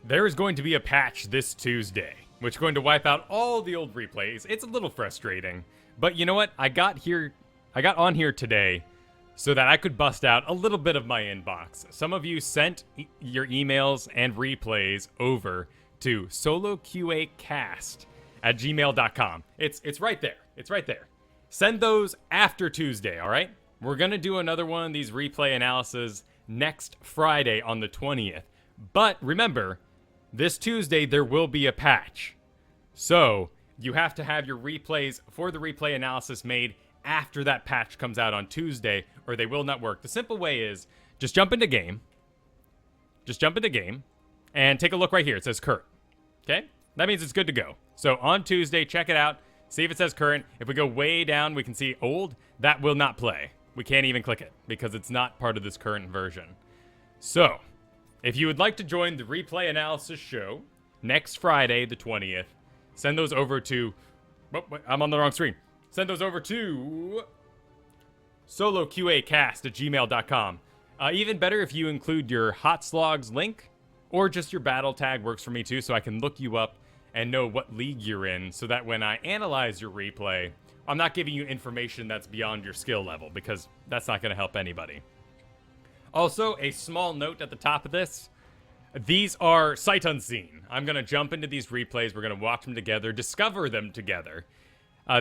There is going to be a patch this Tuesday, which is going to wipe out all the old replays. It's a little frustrating, but you know what? I got on here today so that I could bust out a little bit of my inbox. Some of you sent your emails and replays over to soloqacast@gmail.com. It's right there. It's right there. Send those after Tuesday, all right? We're going to do another one of these replay analyses next Friday on the 20th. But remember, this Tuesday there will be a patch. So you have to have your replays for the replay analysis made after that patch comes out on Tuesday, or they will not work. The simple way is just jump into game. Just jump into game and take a look right here. It says current. Okay? That means it's good to go. So on Tuesday, check it out. See if it says current. If we go way down, we can see old. That will not play. We can't even click it because it's not part of this current version. So, if you would like to join the replay analysis show next Friday, the 20th, send those over to... Oh, wait, I'm on the wrong screen. Send those over to soloqacast@gmail.com. Even better if you include your hot slogs link or just your battle tag works for me too, so I can look you up and know what league you're in, so that when I analyze your replay, I'm not giving you information that's beyond your skill level, because that's not going to help anybody. Also, a small note at the top of this. These are sight unseen. I'm going to jump into these replays. We're going to watch them together, discover them together.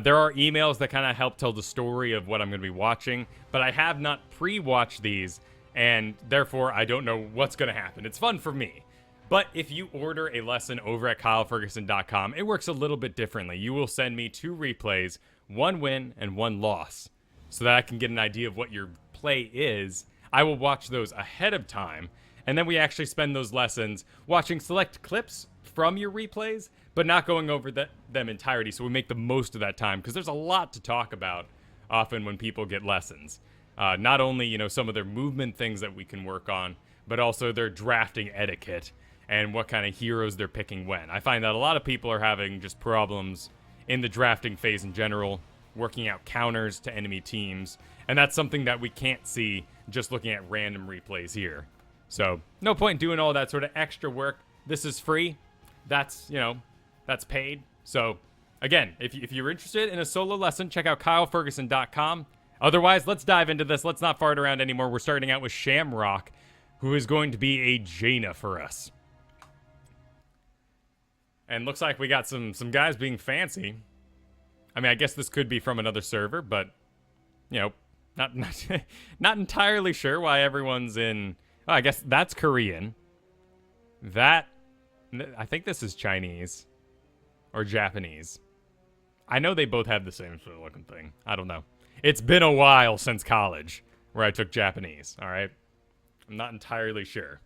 There are emails that kind of help tell the story of what I'm going to be watching, but I have not pre-watched these, and therefore I don't know what's going to happen. It's fun for me. But if you order a lesson over at kyleferguson.com, it works a little bit differently. You will send me 2 replays, 1 win and 1 loss, so that I can get an idea of what your play is. I will watch those ahead of time, and then we actually spend those lessons watching select clips from your replays, but not going over them entirety, so we make the most of that time, because there's a lot to talk about often when people get lessons. Not only, some of their movement things that we can work on, but also their drafting etiquette and what kind of heroes they're picking when. I find that a lot of people are having just problems in the drafting phase in general, working out counters to enemy teams, and that's something that we can't see just looking at random replays here. So, no point in doing all that sort of extra work. This is free. That's paid. So, again, if you're interested in a solo lesson, check out kyleferguson.com. Otherwise, let's dive into this. Let's not fart around anymore. We're starting out with Shamrock, who is going to be a Jaina for us. And looks like we got some guys being fancy. I mean, I guess this could be from another server, but, not not entirely sure why everyone's in... Oh, I guess that's Korean. I think this is Chinese. Or Japanese. I know they both have the same sort of looking thing. I don't know. It's been a while since college where I took Japanese, alright? I'm not entirely sure.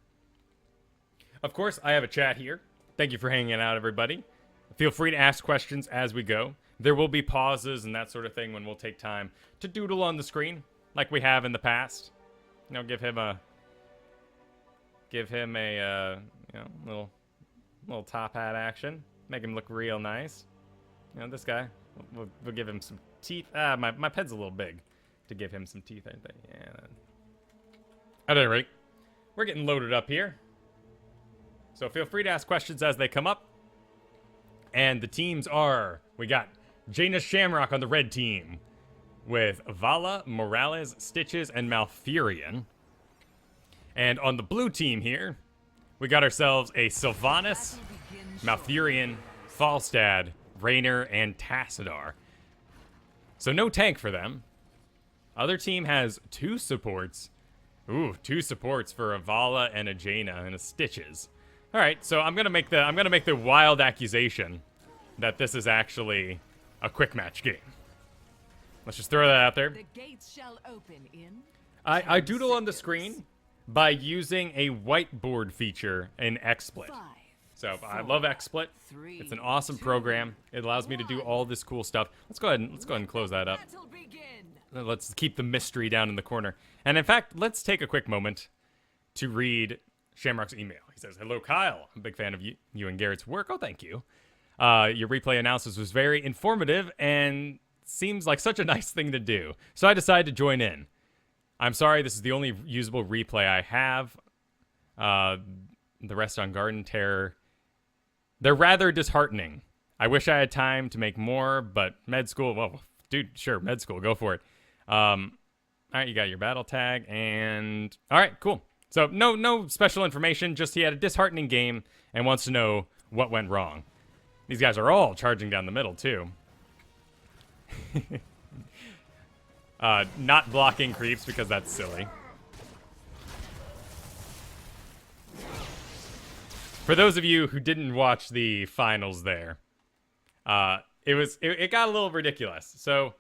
Of course, I have a chat here. Thank you for hanging out, everybody. Feel free to ask questions as we go. There will be pauses and that sort of thing when we'll take time to doodle on the screen, like we have in the past. Give him a little top hat action. Make him look real nice. This guy, we'll give him some teeth. My pen's a little big to give him some teeth, I think. Yeah. At any rate, we're getting loaded up here. So feel free to ask questions as they come up. And the teams are, we got Jaina Shamrock on the red team with Vala, Morales, Stitches, and Malfurion. And on the blue team here, we got ourselves a Sylvanas, Malfurion, Falstad, Raynor, and Tassadar. So no tank for them. Other team has 2 supports. Ooh, 2 supports for a Vala and a Jaina and a Stitches. All right, so I'm gonna make the wild accusation that this is actually a quick match game. Let's just throw that out there. The gates shall open in I doodle on the screen by using a whiteboard feature in XSplit. 5, So I love XSplit. 3, It's an awesome 2, program. It allows me to do all this cool stuff. Let's go ahead and close that up. battle begin. Let's keep the mystery down in the corner. And in fact, let's take a quick moment to read Shamrock's email. He says, "Hello, Kyle. I'm a big fan of you and Garrett's work." Oh, thank you. Your replay analysis was very informative and seems like such a nice thing to do. So I decided to join in. I'm sorry, this is the only usable replay I have. the rest on Garden Terror. They're rather disheartening. I wish I had time to make more, but med school, well, dude, sure, med school, go for it. All right, you got your battle tag, and all right, cool. So no special information, just he had a disheartening game and wants to know what went wrong. These guys are all charging down the middle, too. Not blocking creeps because that's silly. For those of you who didn't watch the finals there, it got a little ridiculous. So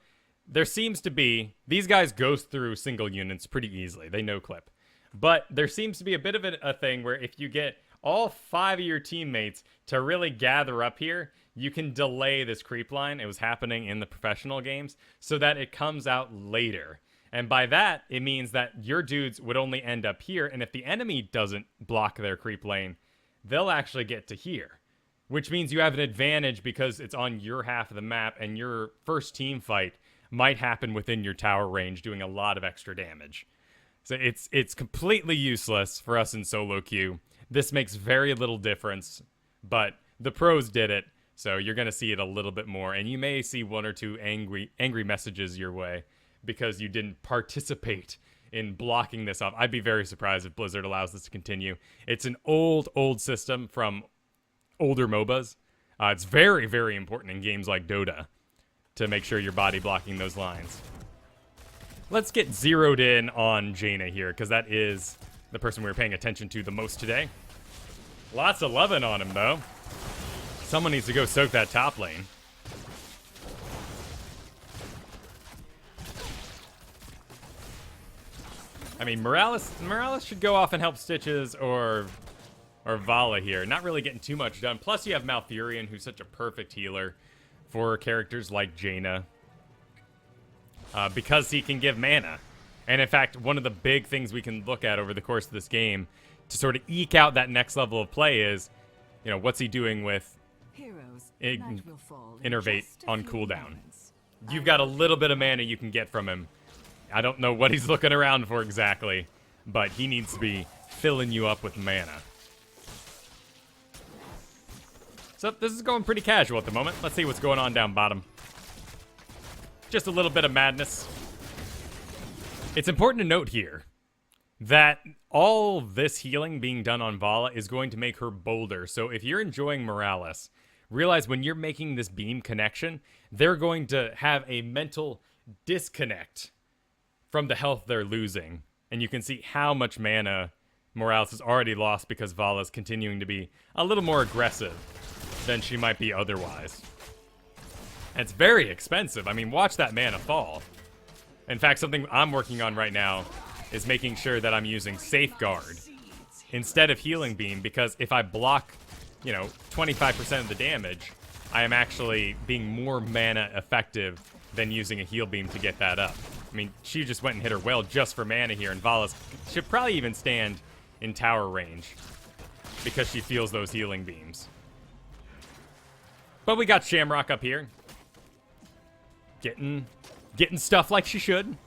there seems to be, these guys go through single units pretty easily. They no clip. But there seems to be a bit of a thing where if you get all 5 of your teammates to really gather up here, you can delay this creep line. It was happening in the professional games so that it comes out later. And by that, it means that your dudes would only end up here. And if the enemy doesn't block their creep lane, they'll actually get to here, which means you have an advantage because it's on your half of the map and your first team fight might happen within your tower range, doing a lot of extra damage. So it's completely useless for us in solo queue. This makes very little difference, but the pros did it, so you're going to see it a little bit more, and you may see 1 or 2 angry messages your way because you didn't participate in blocking this off. I'd be very surprised if Blizzard allows this to continue. It's an old system from older MOBAs. It's very, very important in games like Dota to make sure you're body blocking those lines. Let's get zeroed in on Jaina here, because that is the person we were paying attention to the most today. Lots of loving on him, though. Someone needs to go soak that top lane. I mean, Morales should go off and help Stitches or Vala here. Not really getting too much done. Plus, you have Malfurion, who's such a perfect healer for characters like Jaina. Because he can give mana. And in fact, one of the big things we can look at over the course of this game to sort of eke out that next level of play is, you know, what's he doing with Innervate on cooldown? You've got a little bit of mana you can get from him. I don't know what he's looking around for exactly, but he needs to be filling you up with mana. So this is going pretty casual at the moment. Let's see what's going on down bottom. Just a little bit of madness. It's important to note here that all this healing being done on Vala is going to make her bolder. So if you're enjoying Morales, realize when you're making this beam connection, they're going to have a mental disconnect from the health they're losing. And you can see how much mana Morales has already lost because Vala's continuing to be a little more aggressive than she might be otherwise. And it's very expensive. I mean, watch that mana fall. In fact, something I'm working on right now is making sure that I'm using Safeguard instead of Healing Beam, because if I block, 25% of the damage, I am actually being more mana effective than using a Heal Beam to get that up. I mean, she just went and hit her well just for mana here, and Vala's should probably even stand in tower range because she feels those healing beams. But we got Shamrock up here. Getting stuff like she should.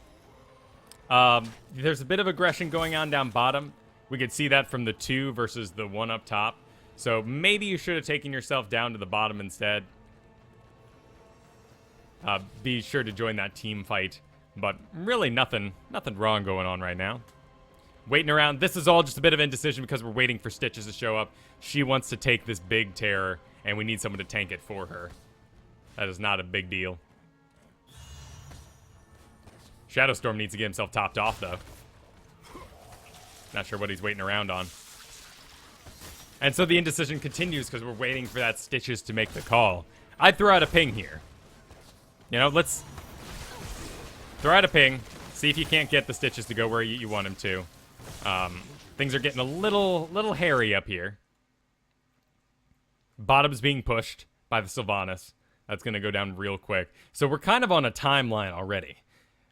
There's a bit of aggression going on down bottom. We could see that from the 2 versus the 1 up top. So maybe you should have taken yourself down to the bottom instead. Be sure to join that team fight. But really nothing wrong going on right now. Waiting around. This is all just a bit of indecision because we're waiting for Stitches to show up. She wants to take this big terror, and we need someone to tank it for her. That is not a big deal. Shadowstorm needs to get himself topped off, though. Not sure what he's waiting around on. And so the indecision continues because we're waiting for that Stitches to make the call. I'd throw out a ping here. Let's throw out a ping. See if you can't get the Stitches to go where you want him to. Things are getting a little hairy up here. Bottom's being pushed by the Sylvanas. That's going to go down real quick. So we're kind of on a timeline already.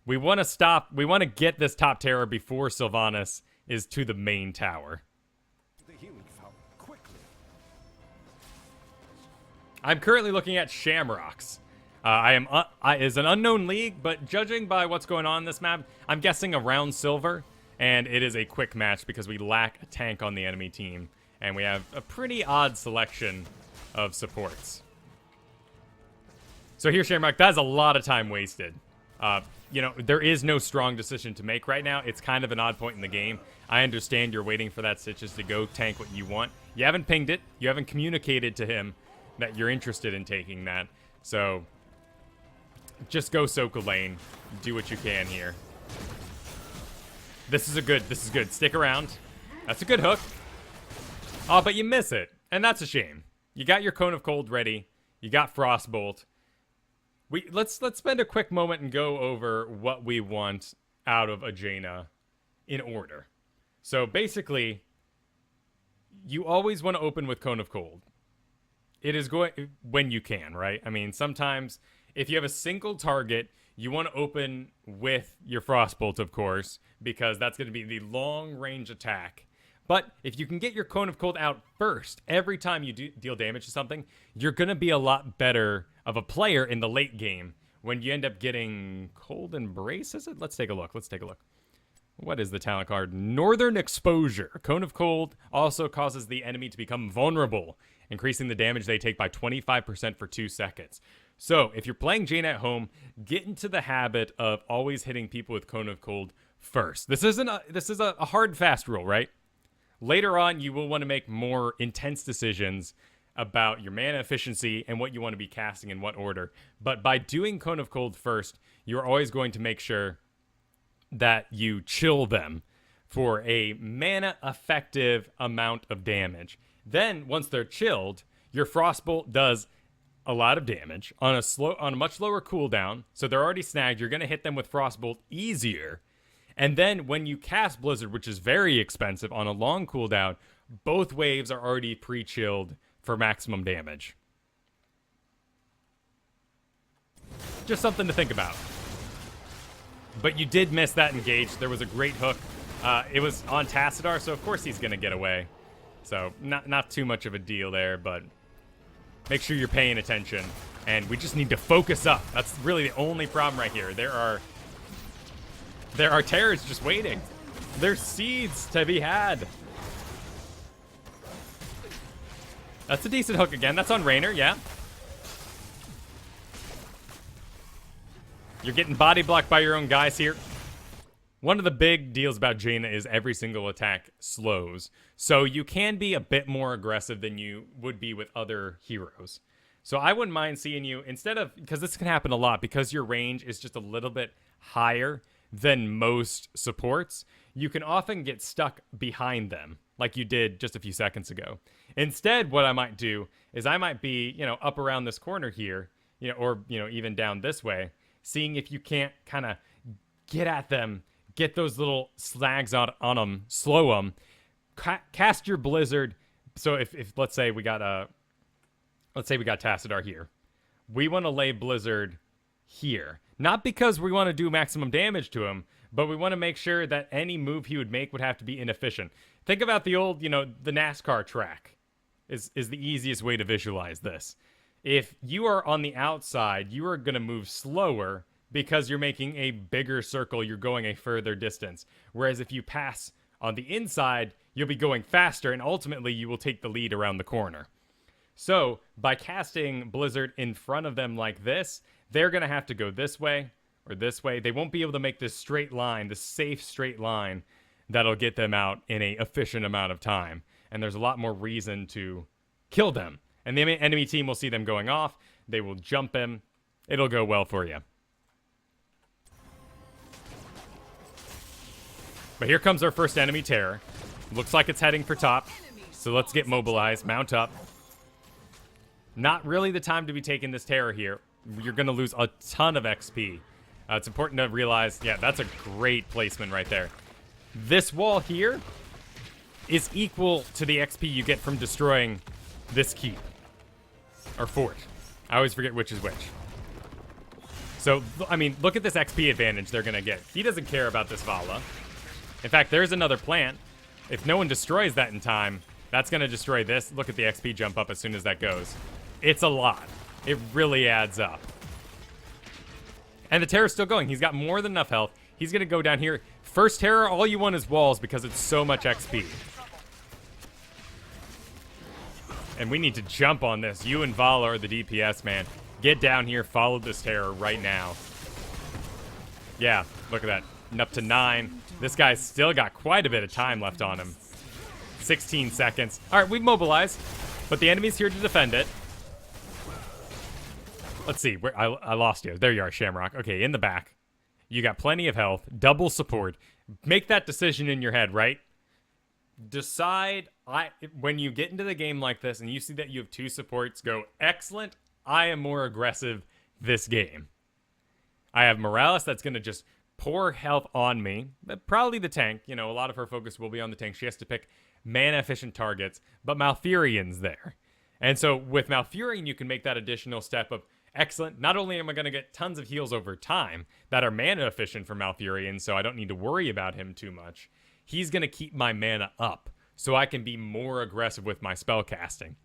We want to stop. We want to get this top terror before Sylvanas is to the main tower. I'm currently looking at Shamrocks. Is an unknown league, but judging by what's going on in this map, I'm guessing around silver, and it is a quick match because we lack a tank on the enemy team, And we have a pretty odd selection of supports. So here, Shamrock, that is a lot of time wasted. You know, there is no strong decision to make right now. It's kind of an odd point in the game. I understand you're waiting for that Stitches to go tank what you want. You haven't pinged it. You haven't communicated to him that you're interested in taking that. So just go soak a lane. Do what you can here. This is good. Stick around. That's a good hook. Oh, but you miss it. And that's a shame. You got your Cone of Cold ready. You got Frostbolt. Let's spend a quick moment and go over what we want out of a Jaina in order. So basically, you always want to open with Cone of Cold. It is going when you can, right? I mean, sometimes if you have a single target, you want to open with your Frostbolt, of course, because that's going to be the long-range attack. But if you can get your Cone of Cold out first, every time you deal damage to something, you're going to be a lot better of a player in the late game when you end up getting Cold Embrace, is it? Let's take a look. What is the talent card? Northern Exposure. Cone of Cold also causes the enemy to become vulnerable, increasing the damage they take by 25% for 2 seconds. So if you're playing Jaina at home, get into the habit of always hitting people with Cone of Cold first. This is a hard, fast rule, right? Later on, you will want to make more intense decisions about your mana efficiency and what you want to be casting in what order. But by doing Cone of Cold first, you're always going to make sure that you chill them for a mana-effective amount of damage. Then, once they're chilled, your Frostbolt does a lot of damage on a much lower cooldown. So they're already snagged. You're going to hit them with Frostbolt easier. And then when you cast Blizzard, which is very expensive on a long cooldown, both waves are already pre-chilled for maximum damage. Just something to think about. But you did miss that engage. There was a great hook. It was on Tassadar, so of course he's going to get away. So not too much of a deal there, but make sure you're paying attention. And we just need to focus up. That's really the only problem right here. There are terrors just waiting. There's seeds to be had. That's a decent hook again. That's on Raynor, yeah. You're getting body blocked by your own guys here. One of the big deals about Jaina is every single attack slows. So you can be a bit more aggressive than you would be with other heroes. So I wouldn't mind seeing you, instead of, because this can happen a lot, because your range is just a little bit higher than most supports, you can often get stuck behind them, like you did just a few seconds ago. Instead, what I might do is I might be, up around this corner here, or, even down this way, seeing if you can't kind of get at them, get those little slags on them, slow them, cast your Blizzard. So if let's say we got Tassadar here, we want to lay Blizzard here. Not because we want to do maximum damage to him, but we want to make sure that any move he would make would have to be inefficient. Think about the old, the NASCAR track is the easiest way to visualize this. If you are on the outside, you are going to move slower because you're making a bigger circle, you're going a further distance. Whereas if you pass on the inside, you'll be going faster, and ultimately you will take the lead around the corner. So by casting Blizzard in front of them like this, they're going to have to go this way or this way. They won't be able to make this straight line, this safe straight line that'll get them out in a efficient amount of time. And there's a lot more reason to kill them. And the enemy team will see them going off. They will jump him. It'll go well for you. But here comes our first enemy terror. Looks like it's heading for top. So let's get mobilized. Mount up. Not really the time to be taking this terror here. You're going to lose a ton of XP. It's important to realize, yeah, that's a great placement right there. This wall here is equal to the XP you get from destroying this keep. Or fort. I always forget which is which. So, I mean, look at this XP advantage they're going to get. He doesn't care about this Vala. In fact, there's another plant. If no one destroys that in time, that's going to destroy this. Look at the XP jump up as soon as that goes. It's a lot. It really adds up. And the terror's still going. He's got more than enough health. He's going to go down here. First terror, all you want is walls because it's so much XP. And we need to jump on this. You and Vala are the DPS, man. Get down here, follow this terror right now. Yeah, look at that. Up to 9. This guy's still got quite a bit of time left on him. 16 seconds. All right, we've mobilized, but the enemy's here to defend it. Let's see. I lost you. There you are, Shamrock. Okay, in the back. You got plenty of health. Double support. Make that decision in your head, right? Decide. When you get into the game like this and you see that you have 2 supports, go, excellent. I am more aggressive this game. I have Morales that's going to just pour health on me. But probably the tank. You know, a lot of her focus will be on the tank. She has to pick mana-efficient targets, but Malfurion's there. And so with Malfurion, you can make that additional step of, excellent, not only am I going to get tons of heals over time that are mana-efficient for Malfurion, so I don't need to worry about him too much, he's going to keep my mana up, so I can be more aggressive with my spell casting.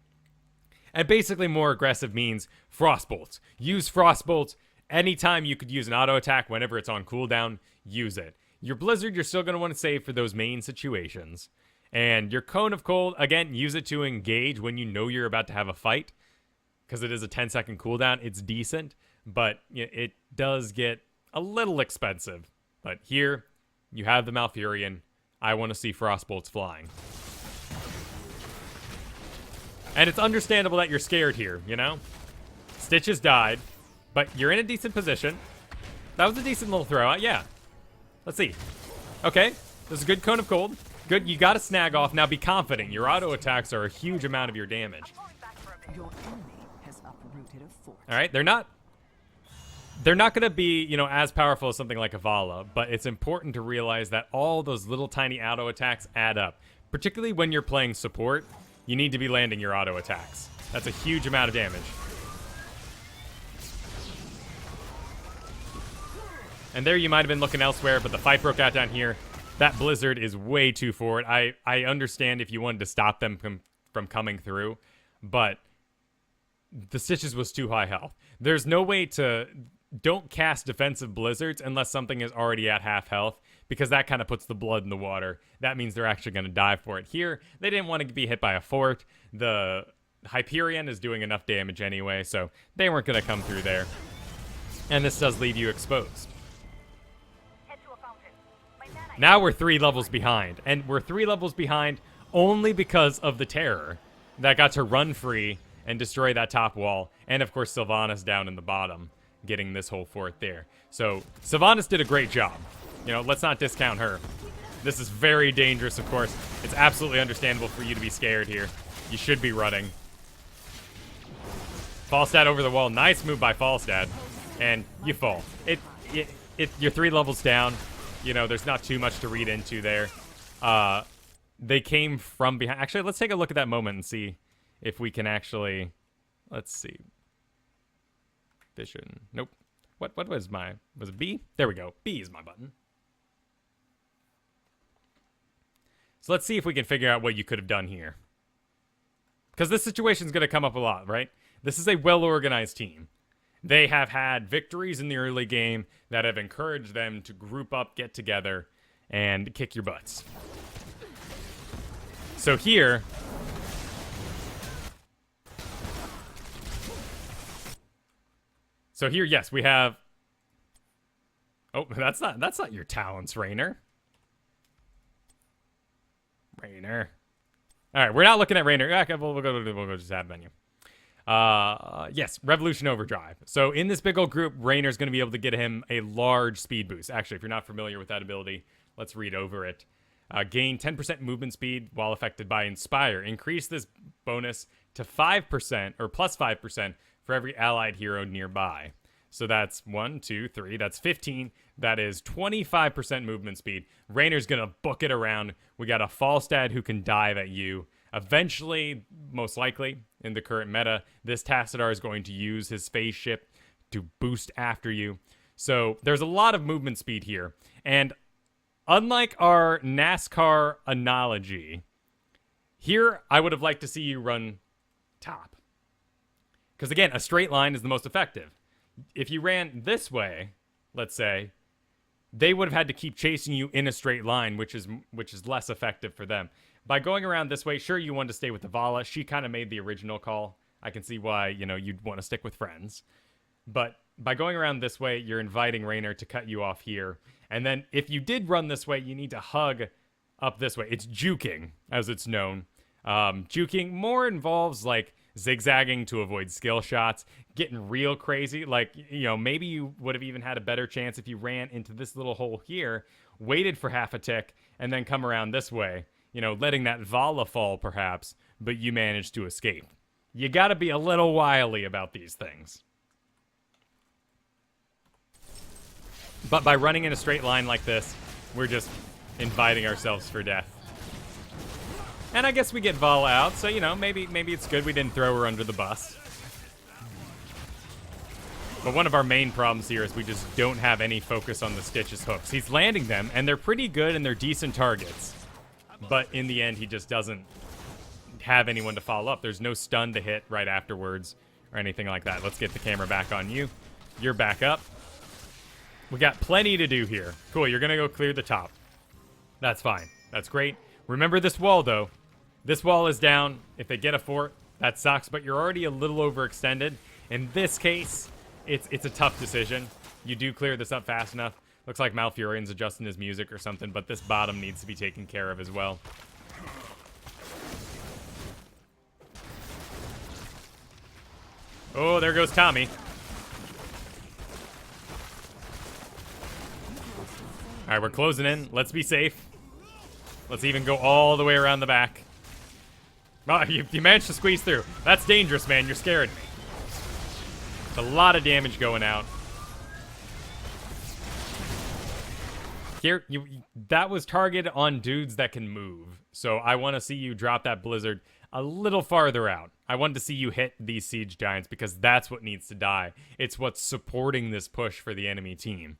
And basically more aggressive means Frostbolts. Use Frostbolts anytime you could use an auto attack whenever it's on cooldown, use it. Your Blizzard, you're still going to want to save for those main situations. And your Cone of Cold, again, use it to engage when you know you're about to have a fight. Because it is a 10-second cooldown. It's decent, but it does get a little expensive. But here, you have the Malfurion. I want to see Frostbolts flying. And it's understandable that you're scared here, you know? Stitches died, but you're in a decent position. That was a decent little throw. Yeah. Let's see. Okay. This is a good Cone of Cold. Good. You got to snag off. Now be confident. Your auto attacks are a huge amount of your damage. Your enemy has uprooted a fort. All right. They're not going to be, you know, as powerful as something like a Vala, but it's important to realize that all those little tiny auto attacks add up. Particularly when you're playing support, you need to be landing your auto attacks. That's a huge amount of damage. And there you might have been looking elsewhere, but the fight broke out down here. That Blizzard is way too forward. I understand if you wanted to stop them from coming through, but the Stitches was too high health. There's no way to... Don't cast defensive Blizzards unless something is already at half health, because that kind of puts the blood in the water. That means they're actually going to die for it. Here, they didn't want to be hit by a fort. The Hyperion is doing enough damage anyway, so they weren't going to come through there. And this does leave you exposed. Now we're 3 levels behind, and we're 3 levels behind only because of the Terror that got to run free and destroy that top wall, and of course Sylvanas down in the bottom, getting this whole fort there. So Sylvanas did a great job. You know, let's not discount her. This is very dangerous, of course. It's absolutely understandable for you to be scared here. You should be running. Falstad over the wall. Nice move by Falstad, and you fall. You're 3 levels down. You know, there's not too much to read into there. They came from behind. Actually, let's take a look at that moment and see if we can actually... Let's see. Vision. Nope. What was my... Was it B? There we go. B is my button. So let's see if we can figure out what you could have done here. Because this situation's going to come up a lot, right? This is a well-organized team. They have had victories in the early game that have encouraged them to group up, get together, and kick your butts. So here... yes, we have... Oh, that's not your talents, Raynor. Raynor. All right, we're not looking at Raynor. Okay, we'll go just add menu. Yes, Revolution Overdrive. So in this big old group, Raynor's going to be able to get him a large speed boost. Actually, if you're not familiar with that ability, let's read over it. Gain 10% movement speed while affected by Inspire. Increase this bonus to 5% or plus 5% for every allied hero nearby. So that's 1, 2, 3. That's 15. That is 25% movement speed. Raynor's going to book it around. We got a Falstad who can dive at you. Eventually, most likely, in the current meta, this Tassadar is going to use his spaceship to boost after you. So there's a lot of movement speed here. And unlike our NASCAR analogy, here I would have liked to see you run top. Because again, a straight line is the most effective. If you ran this way, let's say, they would have had to keep chasing you in a straight line, which is less effective for them. By going around this way, sure, you wanted to stay with the Vala. She kind of made the original call. I can see why, you know, you'd want to stick with friends. But by going around this way, you're inviting Raynor to cut you off here. And then if you did run this way, you need to hug up this way. It's juking, as it's known. Juking more involves, like, zigzagging to avoid skill shots, getting real crazy. Like, you know, maybe you would have even had a better chance if you ran into this little hole here, waited for half a tick, and then come around this way. You know, letting that Vala fall, perhaps, but you managed to escape. You gotta be a little wily about these things. But by running in a straight line like this, we're just inviting ourselves for death. And I guess we get Vala out, so, you know, maybe it's good we didn't throw her under the bus. But one of our main problems here is we just don't have any focus on the Stitch's hooks. He's landing them, and they're pretty good, and they're decent targets. But in the end, he just doesn't have anyone to follow up. There's no stun to hit right afterwards or anything like that. Let's get the camera back on you. You're back up. We got plenty to do here. Cool, you're going to go clear the top. That's fine. That's great. Remember this wall, though. This wall is down. If they get a fort, that sucks, but you're already a little overextended. In this case, it's a tough decision. You do clear this up fast enough. Looks like Malfurion's adjusting his music or something, but this bottom needs to be taken care of as well. Oh, there goes Tommy. All right, we're closing in. Let's be safe. Let's even go all the way around the back. Oh, you managed to squeeze through. That's dangerous, man. You're scaring me. It's a lot of damage going out. Here, that was targeted on dudes that can move. So I want to see you drop that blizzard a little farther out. I wanted to see you hit these siege giants because that's what needs to die. It's what's supporting this push for the enemy team.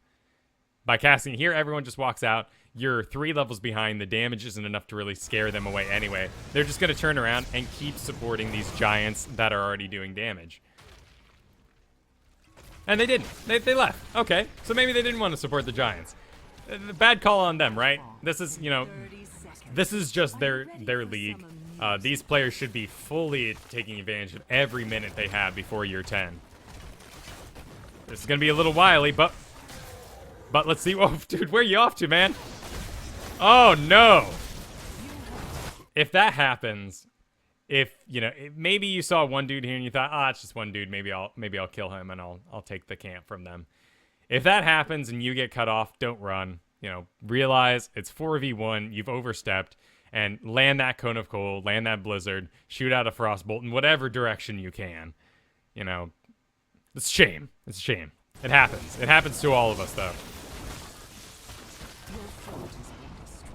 By casting here, everyone just walks out. You're 3 levels behind. The damage isn't enough to really scare them away anyway. They're just going to turn around and keep supporting these giants that are already doing damage. And they didn't. They left. Okay, so maybe they didn't want to support the giants. Bad call on them, right? This is, you know, this is just their league. These players should be fully taking advantage of every minute they have before year 10. This is going to be a little wily, but let's see. Oh, dude, where are you off to, man? Oh, no. If that happens, you know, maybe you saw one dude here and you thought, it's just one dude. Maybe I'll kill him and I'll take the camp from them. If that happens and you get cut off, don't run. You know, realize it's 4v1, you've overstepped, and land that cone of cold, land that blizzard, shoot out a frostbolt in whatever direction you can. You know, it's a shame. It's a shame. It happens. It happens to all of us, though. Your fort has been destroyed.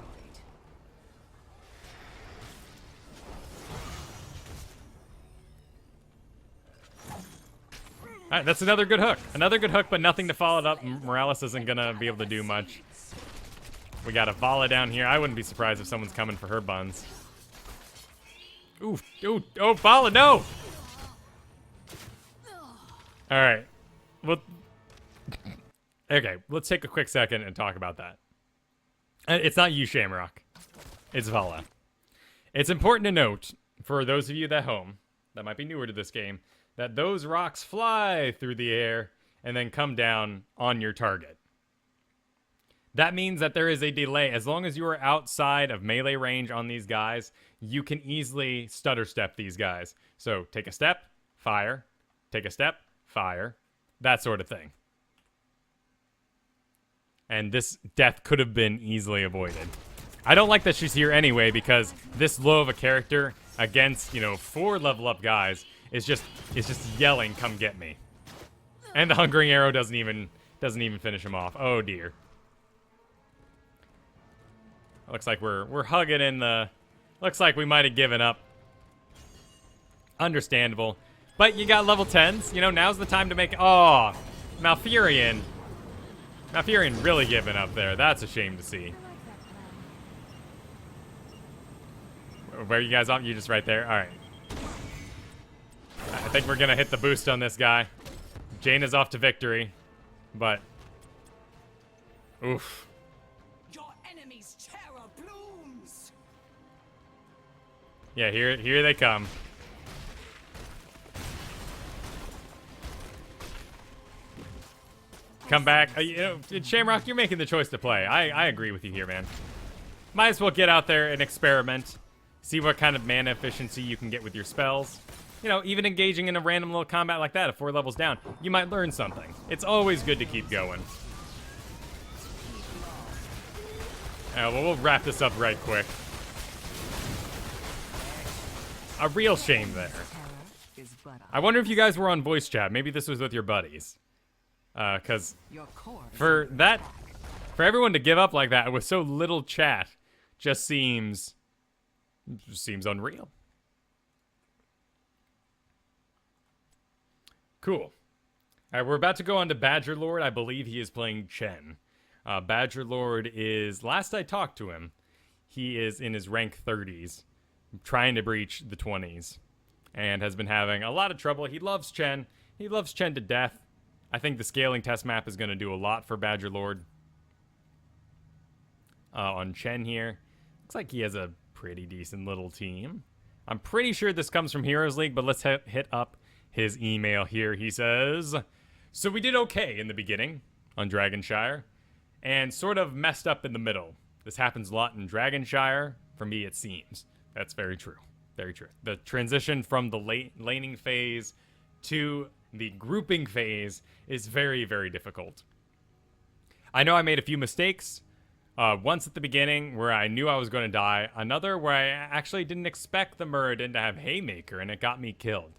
All right, that's another good hook. Another good hook, but nothing to follow it up. Morales isn't going to be able to do much. We got a Vala down here. I wouldn't be surprised if someone's coming for her buns. Ooh, oh, Vala, no! All right. Well, okay, let's take a quick second and talk about that. It's not you, Shamrock. It's Vala. It's important to note, for those of you at home that might be newer to this game, that those rocks fly through the air and then come down on your target. That means that there is a delay. As long as you are outside of melee range on these guys, you can easily stutter step these guys. So take a step, fire. Take a step, fire. That sort of thing. And this death could have been easily avoided. I don't like that she's here anyway because this low of a character against, you know, 4 level up guys is just yelling, "Come get me!" And the Hungering Arrow doesn't even finish him off. Oh dear. Looks like we're hugging in the. Looks like we might have given up. Understandable, but you got level 10s. You know, now's the time to make. Oh, Malfurion really giving up there. That's a shame to see. Where are you guys off? You just right there. All right. I think we're going to hit the boost on this guy. Jane is off to victory, but oof. Your enemy's terror blooms. Yeah, here they come. Come back. You know, Shamrock, you're making the choice to play. I agree with you here, man. Might as well get out there and experiment. See what kind of mana efficiency you can get with your spells. You know, even engaging in a random little combat like that at 4 levels down, you might learn something. It's always good to keep going. Well, we'll wrap this up right quick. A real shame there. I wonder if you guys were on voice chat. Maybe this was with your buddies. Because for everyone to give up like that with so little chat just seems unreal. Cool. All right, we're about to go on to Badger Lord. I believe he is playing Chen. Badger Lord is, last I talked to him, he is in his rank 30s, trying to breach the 20s, and has been having a lot of trouble. He loves Chen. He loves Chen to death. I think the scaling test map is going to do a lot for Badger Lord. On Chen here, looks like he has a pretty decent little team. I'm pretty sure this comes from Heroes League, but let's hit up his email here. He says, so we did okay in the beginning on Dragonshire, and sort of messed up in the middle. This happens a lot in Dragonshire. For me, it seems. That's very true. Very true. The transition from the laning phase to the grouping phase is very, very difficult. I know I made a few mistakes. Once at the beginning where I knew I was going to die. Another where I actually didn't expect the Muradin to have Haymaker, and it got me killed.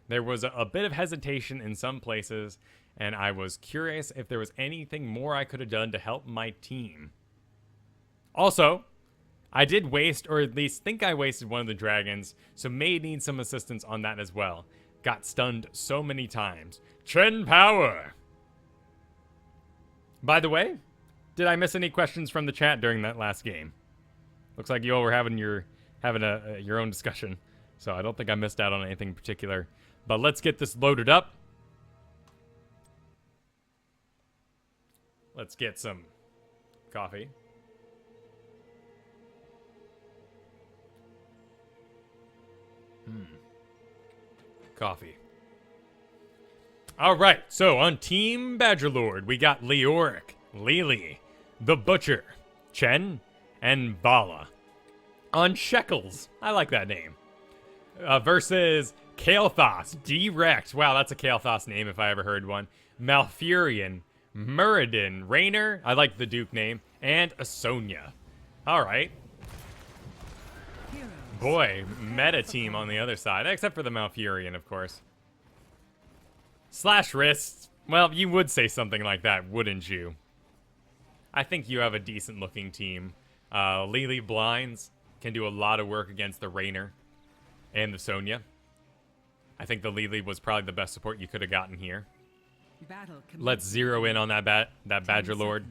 There was a bit of hesitation in some places, and I was curious if there was anything more I could have done to help my team. Also, I did waste, or at least think I wasted one of the dragons, so may need some assistance on that as well. Got stunned so many times. Chen power! By the way, did I miss any questions from the chat during that last game? Looks like you all were having your own discussion, so I don't think I missed out on anything in particular. But let's get this loaded up. Let's get some coffee. Coffee. All right, so on Team Badgerlord, we got Leoric, Lily, the Butcher, Chen, and Bala. On Shekels, I like that name, versus Kael'thas, Direct. Wow, that's a Kael'thas name if I ever heard one. Malfurion, Muradin, Raynor, I like the Duke name, and Asonia. All right. Boy, meta team on the other side, except for the Malfurion, of course. Slash wrists. Well, you would say something like that, wouldn't you? I think you have a decent looking team. Lily Blinds can do a lot of work against the Raynor and the Sonya. I think the Lily was probably the best support you could have gotten here. Let's zero in on that Badger Lord.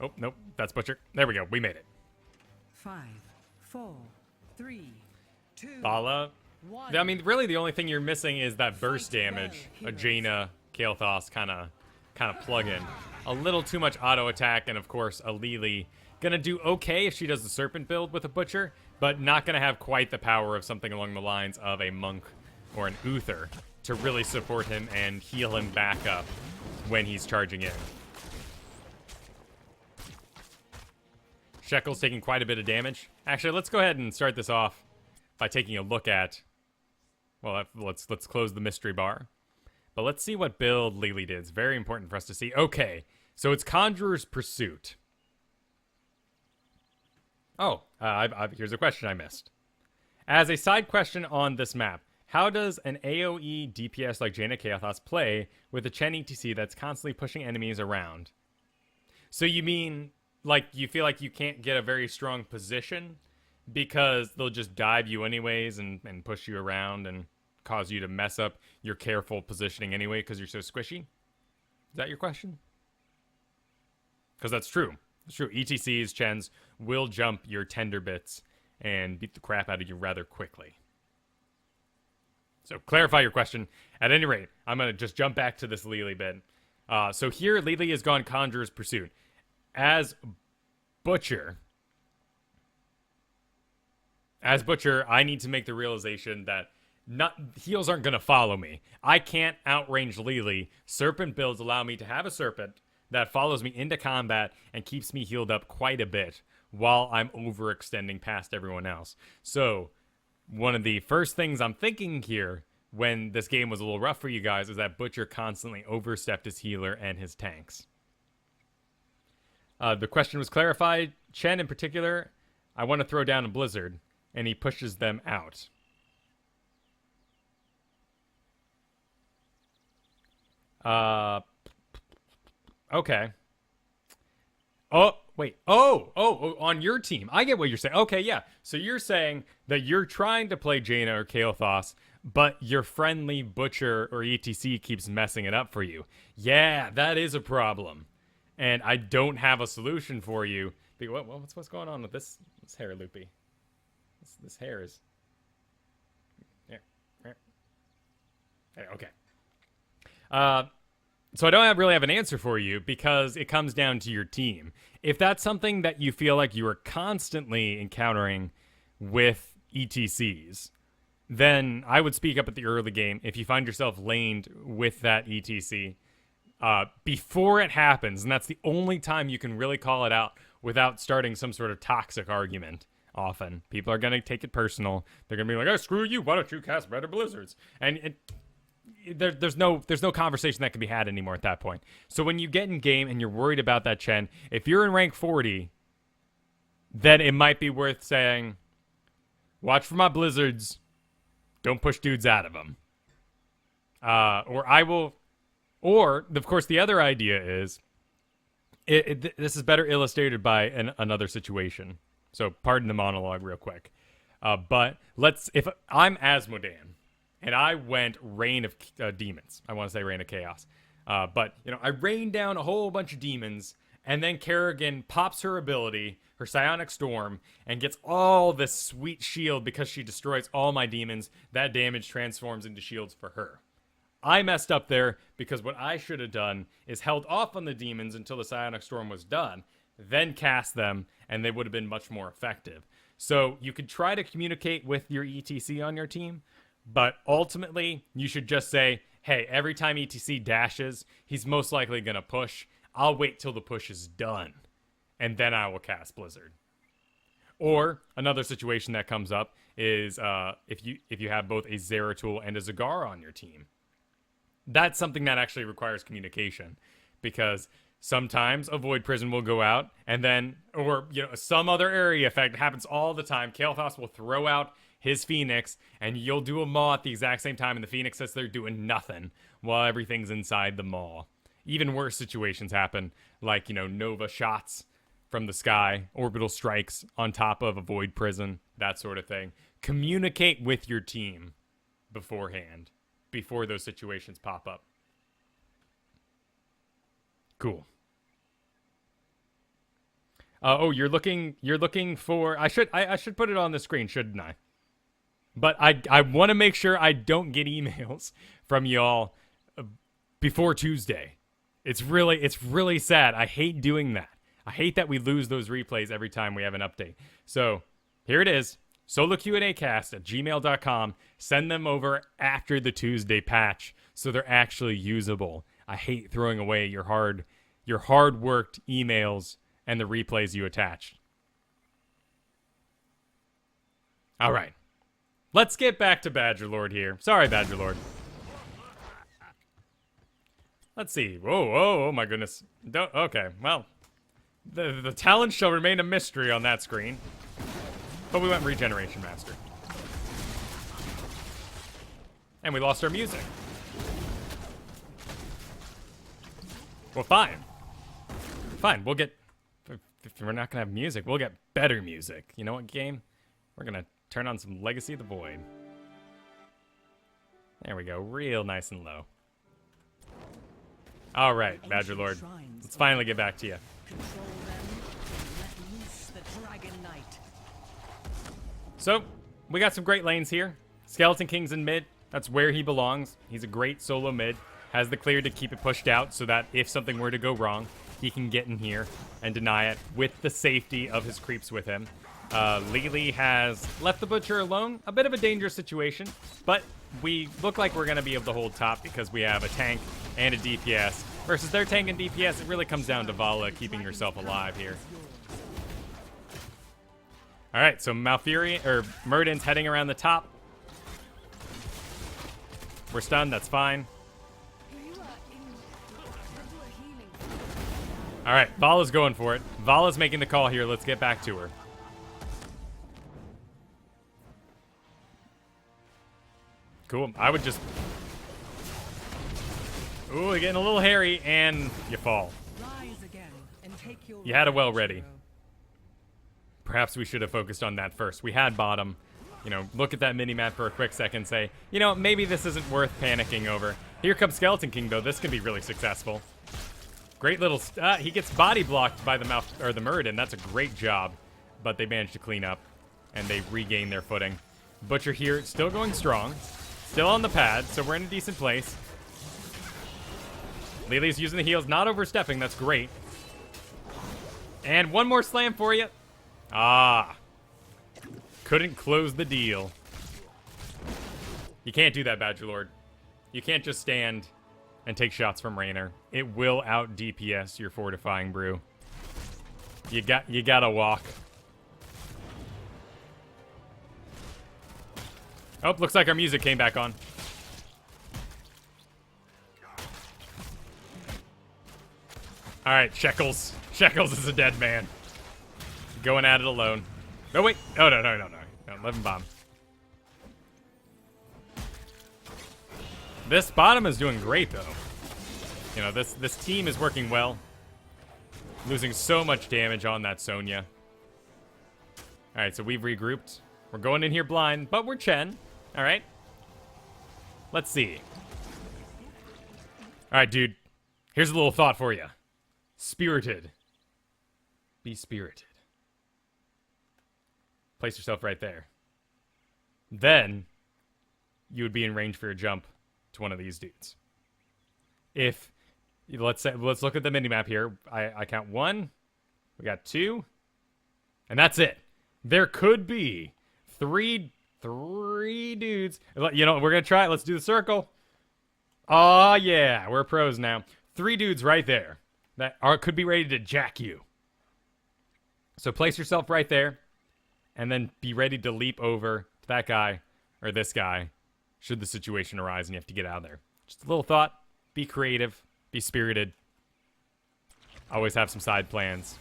Oh, nope, that's Butcher. There we go, we made it. 5, 4, 3, 2. Bala. I mean, really the only thing you're missing is that burst damage. A Jaina, Kael'thas kind of plug in. A little too much auto attack, and of course a Lily gonna do okay if she does the Serpent build with a Butcher, but not gonna have quite the power of something along the lines of a Monk or an Uther to really support him and heal him back up when he's charging in. Shekel's taking quite a bit of damage. Actually, let's go ahead and start this off by taking a look at... Well, let's close the mystery bar. But let's see what build Lily did. It's very important for us to see. Okay, so it's Conjurer's Pursuit. Oh, here's a question I missed. As a side question on this map, how does an AoE DPS like Jaina Kael'thas play with a Chen ETC that's constantly pushing enemies around? So you mean, like, you feel like you can't get a very strong position because they'll just dive you anyways and push you around and cause you to mess up your careful positioning anyway because you're so squishy? Is that your question? Because that's true. It's true. ETCs, Chens, will jump your tender bits and beat the crap out of you rather quickly. So clarify your question. At any rate, I'm going to just jump back to this Lily bit. So here, Lily has gone Conjurer's Pursuit. As Butcher, As Butcher, I need to make the realization that heals aren't going to follow me. I can't outrange Lily. Serpent builds allow me to have a serpent that follows me into combat and keeps me healed up quite a bit while I'm overextending past everyone else. So, one of the first things I'm thinking here when this game was a little rough for you guys is that Butcher constantly overstepped his healer and his tanks. The question was clarified. Chen in particular, I want to throw down a blizzard, and he pushes them out. Okay. Oh, wait. Oh, on your team. I get what you're saying. Okay, yeah. So you're saying that you're trying to play Jaina or Kael'thas, but your friendly Butcher or ETC keeps messing it up for you. Yeah, that is a problem. And I don't have a solution for you. What's going on with this hair, Loopy? This hair is... Okay. So I don't really have an answer for you because it comes down to your team. If that's something that you feel like you are constantly encountering with ETCs, then I would speak up at the early game. If you find yourself laned with that ETC before it happens, and that's the only time you can really call it out without starting some sort of toxic argument. Often people are going to take it personal. They're going to be like, oh, screw you, why don't you cast better blizzards? And there's no conversation that can be had anymore at that point. So when you get in game and you're worried about that Chen, if you're in rank 40, then it might be worth saying, watch for my blizzards, don't push dudes out of them. Or of course the other idea is, this is better illustrated by another situation. So pardon the monologue real quick. But if I'm Asmodan and I went Reign of Demons, I want to say Reign of Chaos. But, I rained down a whole bunch of demons, and then Kerrigan pops her ability, her Psionic Storm, and gets all this sweet shield because she destroys all my demons. That damage transforms into shields for her. I messed up there because what I should have done is held off on the demons until the Psionic Storm was done, then cast them, and they would have been much more effective. So you could try to communicate with your ETC on your team, but ultimately you should just say, hey, every time ETC dashes, he's most likely going to push. I'll wait till the push is done, and then I will cast Blizzard. Or another situation that comes up is if you have both a Zeratul and a Zagar on your team. That's something that actually requires communication, because sometimes a Void Prison will go out, and then, or some other area effect happens all the time. Kael'thas will throw out his Phoenix, and you'll do a maw at the exact same time, and the Phoenix sits there doing nothing while everything's inside the maw. Even worse situations happen, like, Nova shots from the sky, orbital strikes on top of a Void Prison, that sort of thing. Communicate with your team beforehand, before those situations pop up. Cool. You're looking for... I should put it on the screen, shouldn't I? But I want to make sure I don't get emails from y'all before Tuesday. It's really sad. I hate doing that. I hate that we lose those replays every time we have an update. So here it is. soloqa@gmail.com. Send them over after the Tuesday patch so they're actually usable. I hate throwing away your hard-worked emails and the replays you attached. All right. Let's get back to Badgerlord here. Sorry, Badgerlord. Let's see. Whoa, oh my goodness. Okay, well, the talent shall remain a mystery on that screen. But we went Regeneration Master. And we lost our music. Well, fine. Fine, we'll get... If we're not going to have music, we'll get better music. You know what, game? We're going to turn on some Legacy of the Void. There we go. Real nice and low. All right, Badgerlord. Let's finally get back to you. Control them, let loose the Dragon Knight. So, we got some great lanes here. Skeleton King's in mid. That's where he belongs. He's a great solo mid. Has the clear to keep it pushed out so that if something were to go wrong, he can get in here and deny it with the safety of his creeps with him. Lily has left the Butcher alone. A bit of a dangerous situation, but we look like we're going to be able to hold top because we have a tank and a DPS. Versus their tank and DPS, it really comes down to Vala keeping herself alive here. All right, so Murden's heading around the top. We're stunned, that's fine. All right, Vala's going for it. Vala's making the call here. Let's get back to her. Cool. I would just... Ooh, we're getting a little hairy, and you fall. You had a well ready. Perhaps we should have focused on that first. We had bottom. You know, look at that mini-map for a quick second, say, you know, maybe this isn't worth panicking over. Here comes Skeleton King, though. This could be really successful. Great little... he gets body blocked by the Muradin. That's a great job. But they managed to clean up, and they regain their footing. Butcher here, still going strong. Still on the pad, so we're in a decent place. Lily's using the heals, not overstepping. That's great. And one more slam for you. Ah. Couldn't close the deal. You can't do that, Badger Lord. You can't just stand and take shots from Raynor. It will out DPS your fortifying brew. You gotta walk. Oh, looks like our music came back on. All right, Shekels. Shekels is a dead man. Going at it alone. No, wait. Oh, no. Let him bomb. This bottom is doing great, though. You know, this team is working well. Losing so much damage on that Sonya. All right, so we've regrouped. We're going in here blind, but we're Chen. All right. Let's see. All right, dude. Here's a little thought for you. Spirited. Be spirited. Place yourself right there. Then you would be in range for your jump to one of these dudes. If let's look at the minimap here. I count 1. We got 2. And that's it. There could be three dudes. You know, we're going to try it. Let's do the circle. Oh, yeah. We're pros now. 3 dudes right there that could be ready to jack you. So place yourself right there and then be ready to leap over to that guy or this guy should the situation arise and you have to get out of there. Just a little thought. Be creative. Be spirited. Always have some side plans.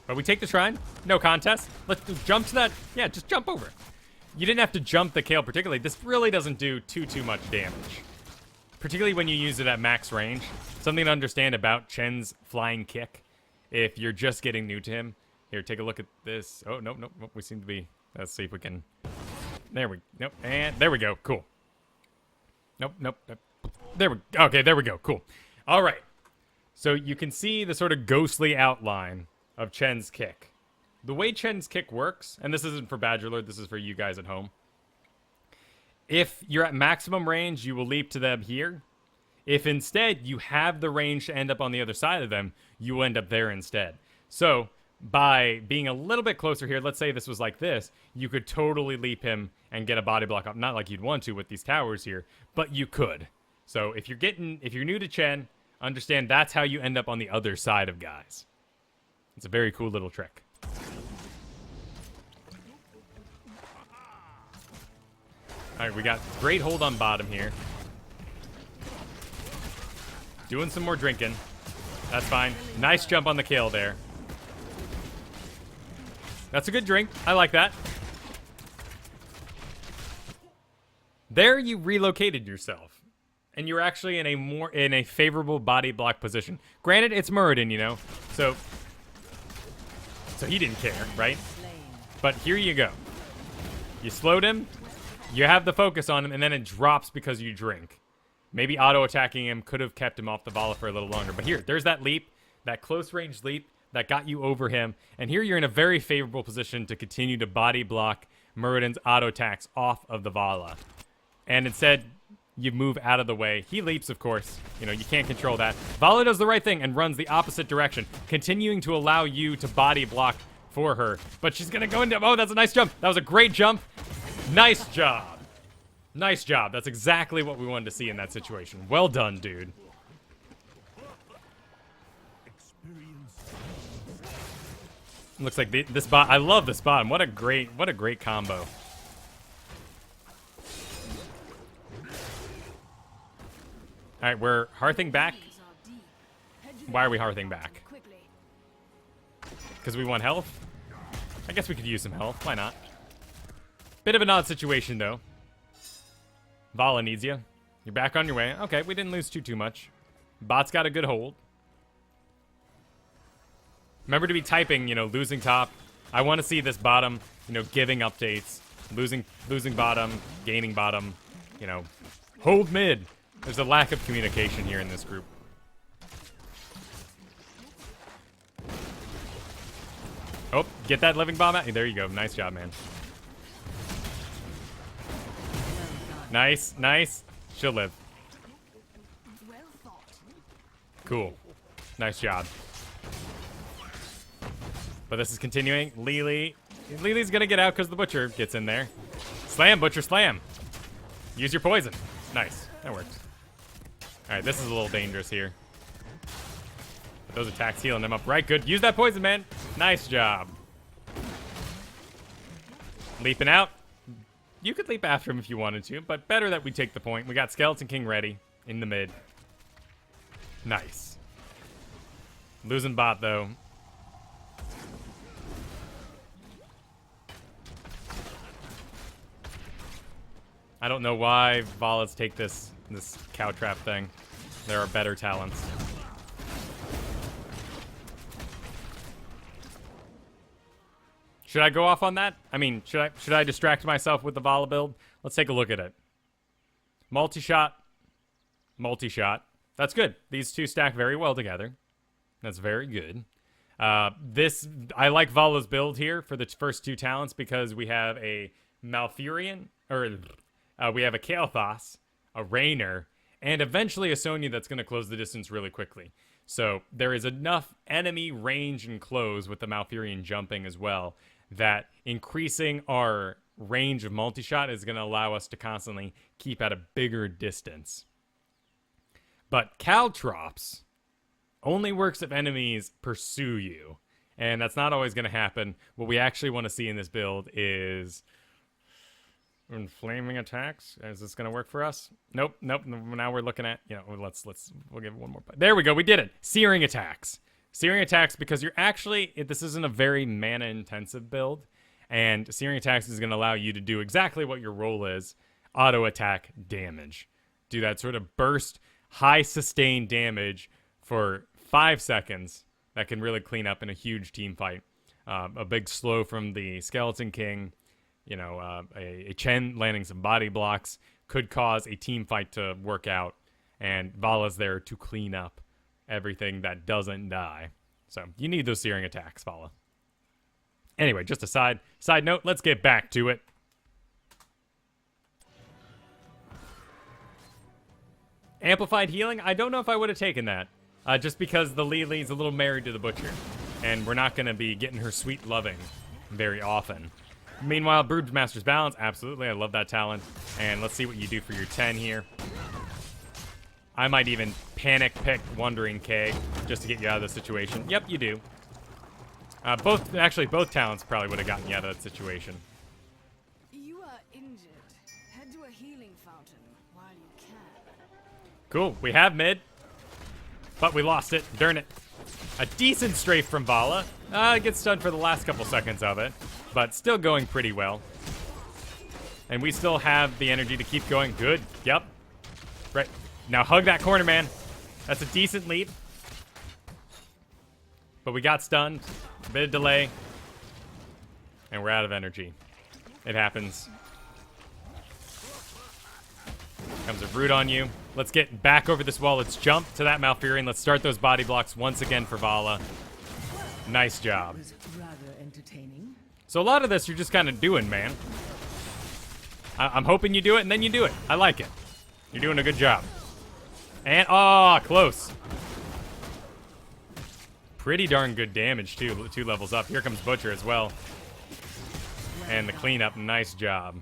But we take the shrine. No contest. Let's jump to that. Yeah, just jump over. You didn't have to jump the Kale particularly. This really doesn't do too much damage. Particularly when you use it at max range. Something to understand about Chen's flying kick. If you're just getting new to him. Here, take a look at this. Oh, nope. We seem to be... Let's see if we can... There we... Nope. And there we go. Cool. Nope. There we... Okay, there we go. Cool. All right. So you can see the sort of ghostly outline of Chen's kick. The way Chen's kick works, and this isn't for Badger Lord, this is for you guys at home. If you're at maximum range, you will leap to them here. If instead you have the range to end up on the other side of them, you will end up there instead. So by being a little bit closer here, let's say this was like this, you could totally leap him and get a body block up. Not like you'd want to with these towers here, but you could. So if you're new to Chen, understand that's how you end up on the other side of guys. It's a very cool little trick. All right, we got great hold on bottom here. Doing some more drinking. That's fine. Nice jump on the kill there. That's a good drink. I like that. There you relocated yourself. And you're actually in a favorable body block position. Granted, it's Muradin, you know. So he didn't care, right? But here you go. You slowed him. You have the focus on him, and then it drops because you drink. Maybe auto-attacking him could have kept him off the Vala for a little longer. But here, there's that leap, that close-range leap that got you over him. And here you're in a very favorable position to continue to body block Muradin's auto-attacks off of the Vala. And instead, you move out of the way. He leaps, of course. You know, you can't control that. Vala does the right thing and runs the opposite direction, continuing to allow you to body block for her. But she's gonna go into, oh, that's a nice jump. That was a great jump. Nice job. Nice job. That's exactly what we wanted to see in that situation. Well done, dude. Looks like this bot. I love this bottom. What a great combo. All right, we're hearthing back. Why are we hearthing back? Because we want health? I guess we could use some health. Why not? Bit of an odd situation, though. Vala needs you. You're back on your way. Okay, we didn't lose too much. Bot's got a good hold. Remember to be typing, you know, losing top. I want to see this bottom, you know, giving updates. Losing bottom, gaining bottom, you know. Hold mid. There's a lack of communication here in this group. Oh, get that living bomb out. There you go. Nice job, man. Nice, nice. She'll live. Cool. Nice job. But this is continuing. Lily's gonna get out because the Butcher gets in there. Slam, Butcher, slam. Use your poison. Nice. That works. Alright, this is a little dangerous here. But those attacks healing them up right. Good. Use that poison, man. Nice job. Leaping out. You could leap after him if you wanted to, but better that we take the point. We got Skeleton King ready in the mid. Nice. Losing bot, though. I don't know why Valas take this cow trap thing. There are better talents. Should I go off on that? I mean, should I distract myself with the Vala build? Let's take a look at it. Multi-shot. Multi-shot. That's good. These two stack very well together. That's very good. I like Vala's build here for the first two talents because we have a Malfurion, or we have a Kael'thas, a Raynor, and eventually a Sonya that's going to close the distance really quickly. So there is enough enemy range and close with the Malfurion jumping as well that increasing our range of multi-shot is going to allow us to constantly keep at a bigger distance. But Caltrops only works if enemies pursue you, and that's not always going to happen. What we actually want to see in this build is flaming attacks. Is this going to work for us? Nope. Now we're looking at, you know, we'll give it one more. There we go. We did it. Searing attacks. Searing attacks because you're actually, this isn't a very mana intensive build, and searing attacks is going to allow you to do exactly what your role is. Auto attack damage. Do that sort of burst, high sustained damage for 5 seconds that can really clean up in a huge team fight. A big slow from the Skeleton King, you know, a Chen landing some body blocks could cause a team fight to work out, and Vala's there to clean up everything that doesn't die. So you need those searing attacks, Vala. Anyway, just a side note, let's get back to it. Amplified healing? I don't know if I would have taken that. Just because the Lily's a little married to the Butcher, and we're not going to be getting her sweet loving very often. Meanwhile, Broodmaster's Balance, absolutely. I love that talent. And let's see what you do for your 10 here. I might even panic pick Wandering K just to get you out of the situation. Yep, you do. Both talents probably would have gotten you out of that situation. You are injured. Head to a healing fountain while you can. Cool. We have mid, but we lost it. Darn it. A decent strafe from Vala. It gets stunned for the last couple seconds of it, but still going pretty well. And we still have the energy to keep going. Good. Yep. Right. Now hug that corner, man. That's a decent leap. But we got stunned. A bit of delay. And we're out of energy. It happens. Comes a root on you. Let's get back over this wall. Let's jump to that Malfurion. Let's start those body blocks once again for Vala. Nice job. Was rather entertaining. So a lot of this you're just kind of doing, man. I'm hoping you do it, and then you do it. I like it. You're doing a good job. And, oh, close. Pretty darn good damage, too. 2 levels up. Here comes Butcher as well. And the cleanup, nice job.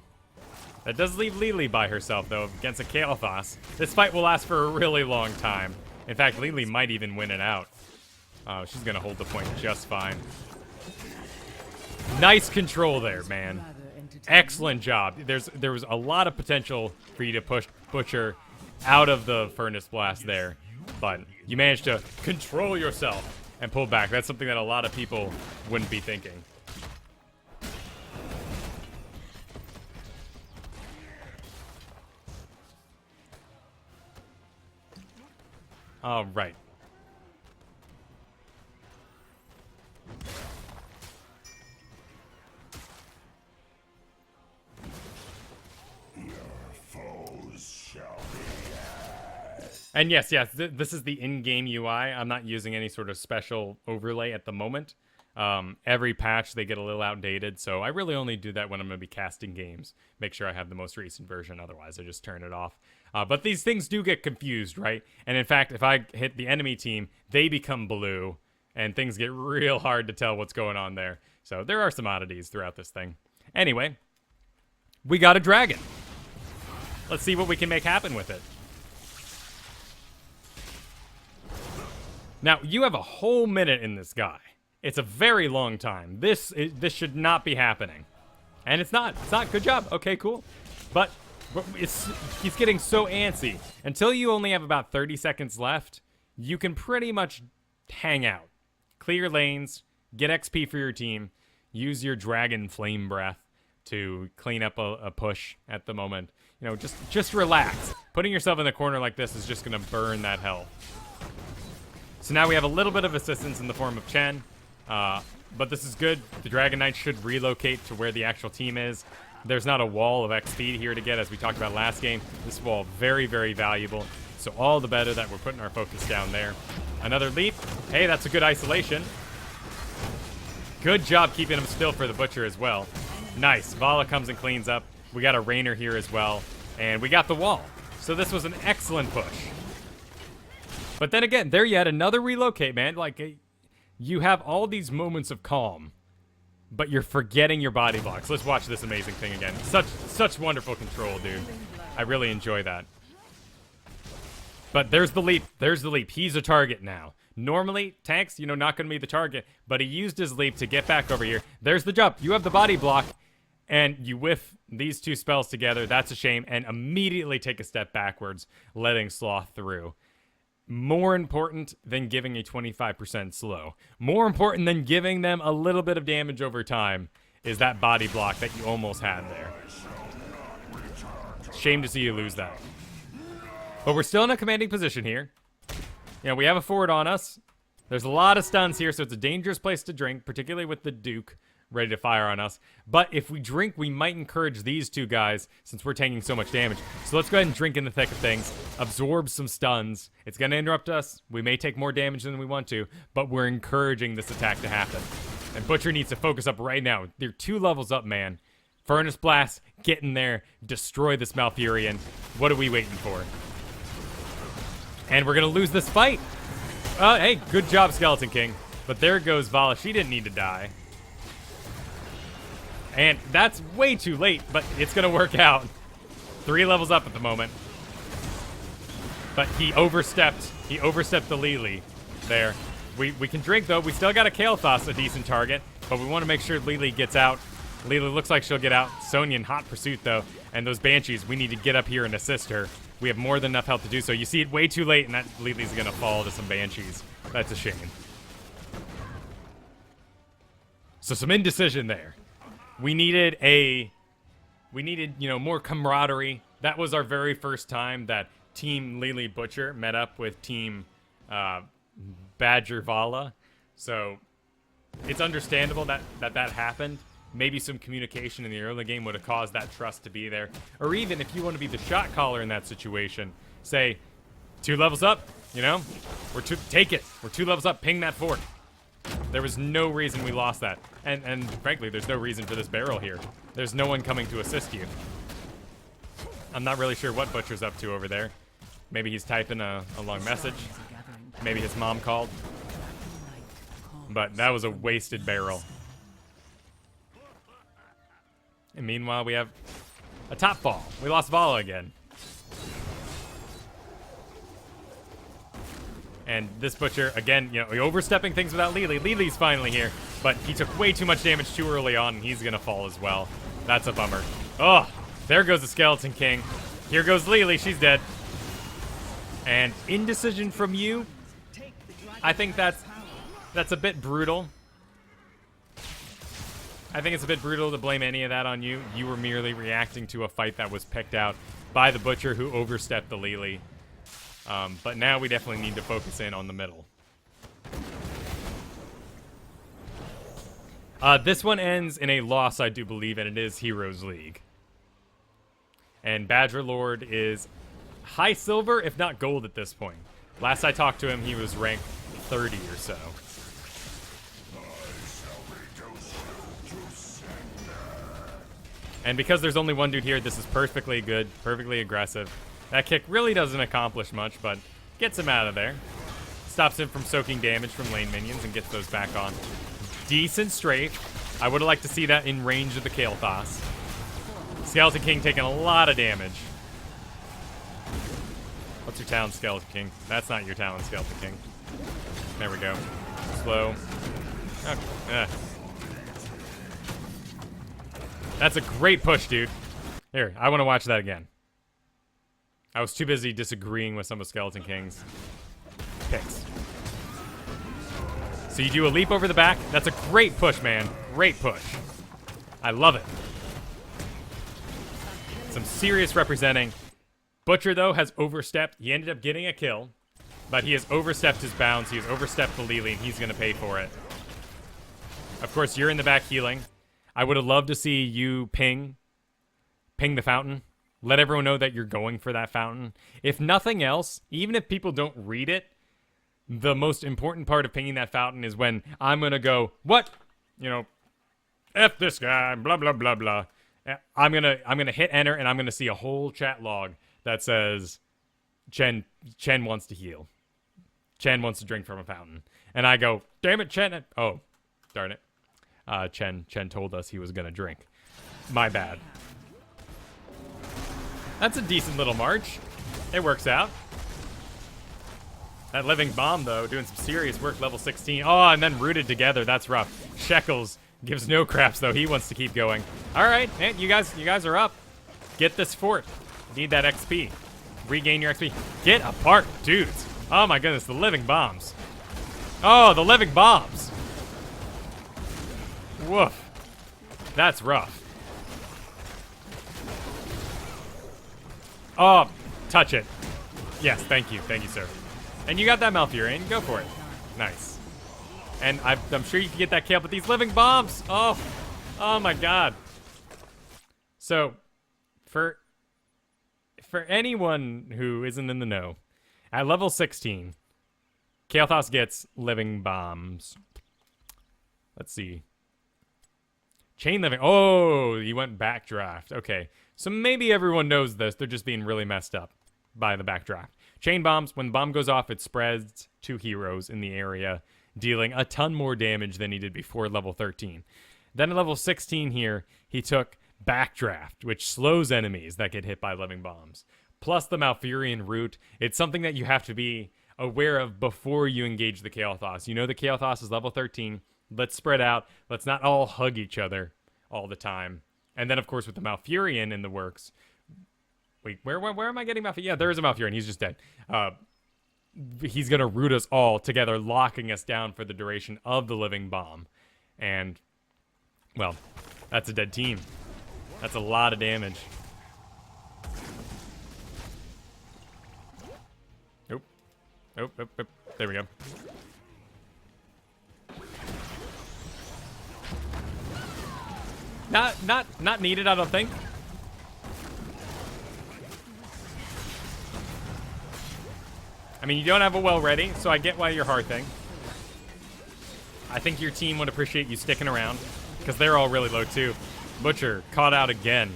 That does leave Lily by herself, though, against a Kael'thas. This fight will last for a really long time. In fact, Lily might even win it out. Oh, she's going to hold the point just fine. Nice control there, man. Excellent job. There was a lot of potential for you to push Butcher out of the Furnace Blast there. But you managed to control yourself and pull back. That's something that a lot of people wouldn't be thinking. All right. And yes, this is the in-game UI. I'm not using any sort of special overlay at the moment. Every patch, they get a little outdated, so I really only do that when I'm going to be casting games. Make sure I have the most recent version, otherwise I just turn it off. But these things do get confused, right? And in fact, if I hit the enemy team, they become blue, and things get real hard to tell what's going on there. So there are some oddities throughout this thing. Anyway, we got a dragon. Let's see what we can make happen with it. Now, you have a whole minute in this guy. It's a very long time. This should not be happening. And it's not. It's not. Good job. Okay, cool. But he's getting so antsy. Until you only have about 30 seconds left, you can pretty much hang out. Clear lanes, get XP for your team, use your Dragon Flame Breath to clean up a push at the moment. You know, just relax. Putting yourself in the corner like this is just going to burn that health. So now we have a little bit of assistance in the form of Chen, but this is good. The Dragon Knight should relocate to where the actual team is. There's not a wall of XP here to get, as we talked about last game. This wall, very, very valuable. So all the better that we're putting our focus down there. Another leap. Hey, that's a good isolation. Good job keeping him still for the Butcher as well. Nice. Vala comes and cleans up. We got a Rainer here as well. And we got the wall. So this was an excellent push. But then again, there you had another relocate, man. Like, you have all these moments of calm, but you're forgetting your body blocks. Let's watch this amazing thing again. Such wonderful control, dude. I really enjoy that. But there's the leap. There's the leap. He's a target now. Normally, tanks, not going to be the target, but he used his leap to get back over here. There's the jump. You have the body block, and you whiff these two spells together. That's a shame, and immediately take a step backwards, letting Sloth through. More important than giving a 25% slow. More important than giving them a little bit of damage over time is that body block that you almost had there. Shame to see you lose that. But we're still in a commanding position here. We have a forward on us. There's a lot of stuns here, so it's a dangerous place to drink, particularly with the Duke ready to fire on us. But if we drink, we might encourage these two guys since we're taking so much damage. So let's go ahead and drink in the thick of things, absorb some stuns. It's going to interrupt us. We may take more damage than we want to, but we're encouraging this attack to happen. And Butcher needs to focus up right now. They're 2 levels up, man. Furnace Blast, get in there, destroy this Malfurion. What are we waiting for? And we're going to lose this fight. Hey, good job, Skeleton King. But there goes Vala. She didn't need to die. And that's way too late, but it's going to work out. 3 levels up at the moment. But he overstepped. He overstepped the Lily there. We can drink, though. We still got a Kael'thas, a decent target. But we want to make sure Lily gets out. Lily looks like she'll get out. Sonya in hot pursuit, though. And those Banshees, we need to get up here and assist her. We have more than enough health to do so. You see it way too late, and that Lily's going to fall to some Banshees. That's a shame. So some indecision there. We needed more camaraderie. That was our very first time that Team Lily Butcher met up with Team Badger Vala. So it's understandable that happened. Maybe some communication in the early game would have caused that trust to be there. Or even if you want to be the shot caller in that situation, say, 2 levels up, take it. We're 2 levels up, ping that fort. There was no reason we lost that. And frankly, there's no reason for this barrel here. There's no one coming to assist you. I'm not really sure what Butcher's up to over there. Maybe he's typing a long message. Maybe his mom called. But that was a wasted barrel. And meanwhile, we have a top fall. We lost Vala again. And this Butcher, again, you know, overstepping things without Lily. Lily's finally here, but he took way too much damage too early on, and he's gonna fall as well. That's a bummer. Oh, there goes the Skeleton King. Here goes Lily, she's dead. And indecision from you. I think that's a bit brutal. I think it's a bit brutal to blame any of that on you. You were merely reacting to a fight that was picked out by the Butcher who overstepped the Lily. But now we definitely need to focus in on the middle. This one ends in a loss, I do believe, and it is Heroes League. And Badger Lord is high silver, if not gold at this point. Last I talked to him, he was ranked 30 or so. And because there's only one dude here, this is perfectly good, perfectly aggressive. That kick really doesn't accomplish much, but gets him out of there. Stops him from soaking damage from lane minions and gets those back on. Decent strafe. I would have liked to see that in range of the Kael'thas. Skeleton King taking a lot of damage. What's your talent, Skeleton King? That's not your talent, Skeleton King. There we go. Slow. Okay. That's a great push, dude. Here, I want to watch that again. I was too busy disagreeing with some of Skeleton King's picks. So you do a leap over the back. That's a great push, man. Great push. I love it. Some serious representing. Butcher, though, has overstepped. He ended up getting a kill, but he has overstepped his bounds. He has overstepped the Lily, and he's going to pay for it. Of course, you're in the back healing. I would have loved to see you ping the fountain. Let everyone know that you're going for that fountain. If nothing else, even if people don't read it, the most important part of pinging that fountain is when I'm going to go, what? You know, F this guy, blah, blah, blah, blah. I'm gonna hit enter, and I'm going to see a whole chat log that says, Chen wants to heal. Chen wants to drink from a fountain. And I go, damn it, Chen. Oh, darn it. Chen told us he was going to drink. My bad. That's a decent little march. It works out. That living bomb, though, doing some serious work, level 16. Oh, and then rooted together. That's rough. Shekels gives no craps, though. He wants to keep going. All right, man, you guys are up. Get this fort. Need that XP. Regain your XP. Get apart, dudes. Oh, my goodness, the living bombs. Oh, the living bombs. Woof. That's rough. Oh, touch it. Yes, thank you, sir. And you got that Malfurion. Go for it. Nice. And I'm sure you can get that kill, but these living bombs. Oh my God. So, for anyone who isn't in the know, at level 16, Kael'thas gets living bombs. Let's see. Chain living. Oh, you went backdraft. Okay. So maybe everyone knows this. They're just being really messed up by the backdraft. Chain bombs. When the bomb goes off, it spreads to heroes in the area, dealing a ton more damage than he did before level 13. Then at level 16 here, he took backdraft, which slows enemies that get hit by living bombs. Plus the Malfurion root. It's something that you have to be aware of before you engage the Kael'thas. You know the Kael'thas is level 13. Let's spread out. Let's not all hug each other all the time. And then, of course, with the Malfurion in the works. Wait, where am I getting Malfurion? Yeah, there is a Malfurion. He's just dead. He's going to root us all together, locking us down for the duration of the living bomb. And, well, that's a dead team. That's a lot of damage. Nope. There we go. Not needed, I don't think. I mean, you don't have a well ready, so I get why you're hearthing. I think your team would appreciate you sticking around, because they're all really low too. Butcher caught out again.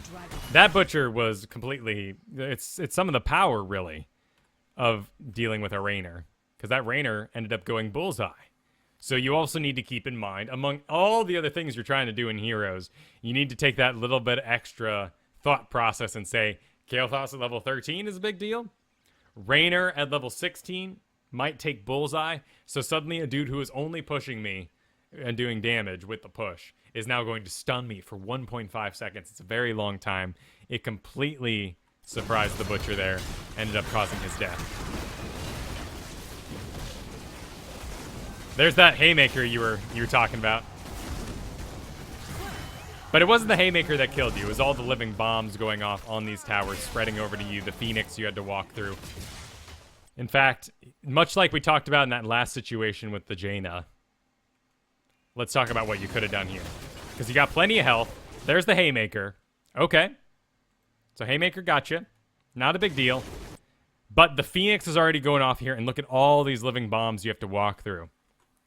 That butcher was completely... It's some of the power, really, of dealing with a Rainer. Because that Rainer ended up going bullseye. So you also need to keep in mind, among all the other things you're trying to do in Heroes, you need to take that little bit extra thought process and say, Kael'thas at level 13 is a big deal. Rainer at level 16 might take bullseye. So suddenly a dude who is only pushing me and doing damage with the push is now going to stun me for 1.5 seconds. It's a very long time. It completely surprised the butcher there. Ended up causing his death. There's that haymaker you were talking about. But it wasn't the haymaker that killed you. It was all the living bombs going off on these towers, spreading over to you, the phoenix you had to walk through. In fact, much like we talked about in that last situation with the Jaina, let's talk about what you could have done here. Because you got plenty of health. There's the haymaker. Okay. So haymaker got you. Not a big deal. But the phoenix is already going off here, and look at all these living bombs you have to walk through.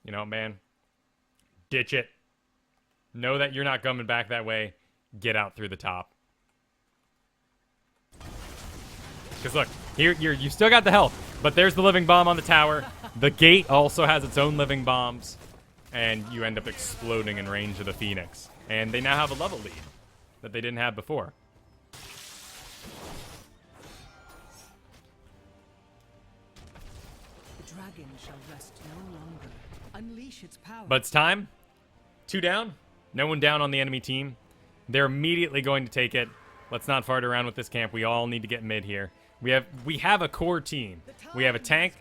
You know, man, ditch it. Know that you're not coming back that way. Get out through the top. Because look, here you still got the health, but there's the living bomb on the tower. The gate also has its own living bombs, and you end up exploding in range of the Phoenix. And they now have a level lead that they didn't have before. The dragon shall rest no longer. Unleash its power. But it's time. 2 down. No one down on the enemy team. They're immediately going to take it. Let's not fart around with this camp. We all need to get mid here. We have a core team. We have a tank,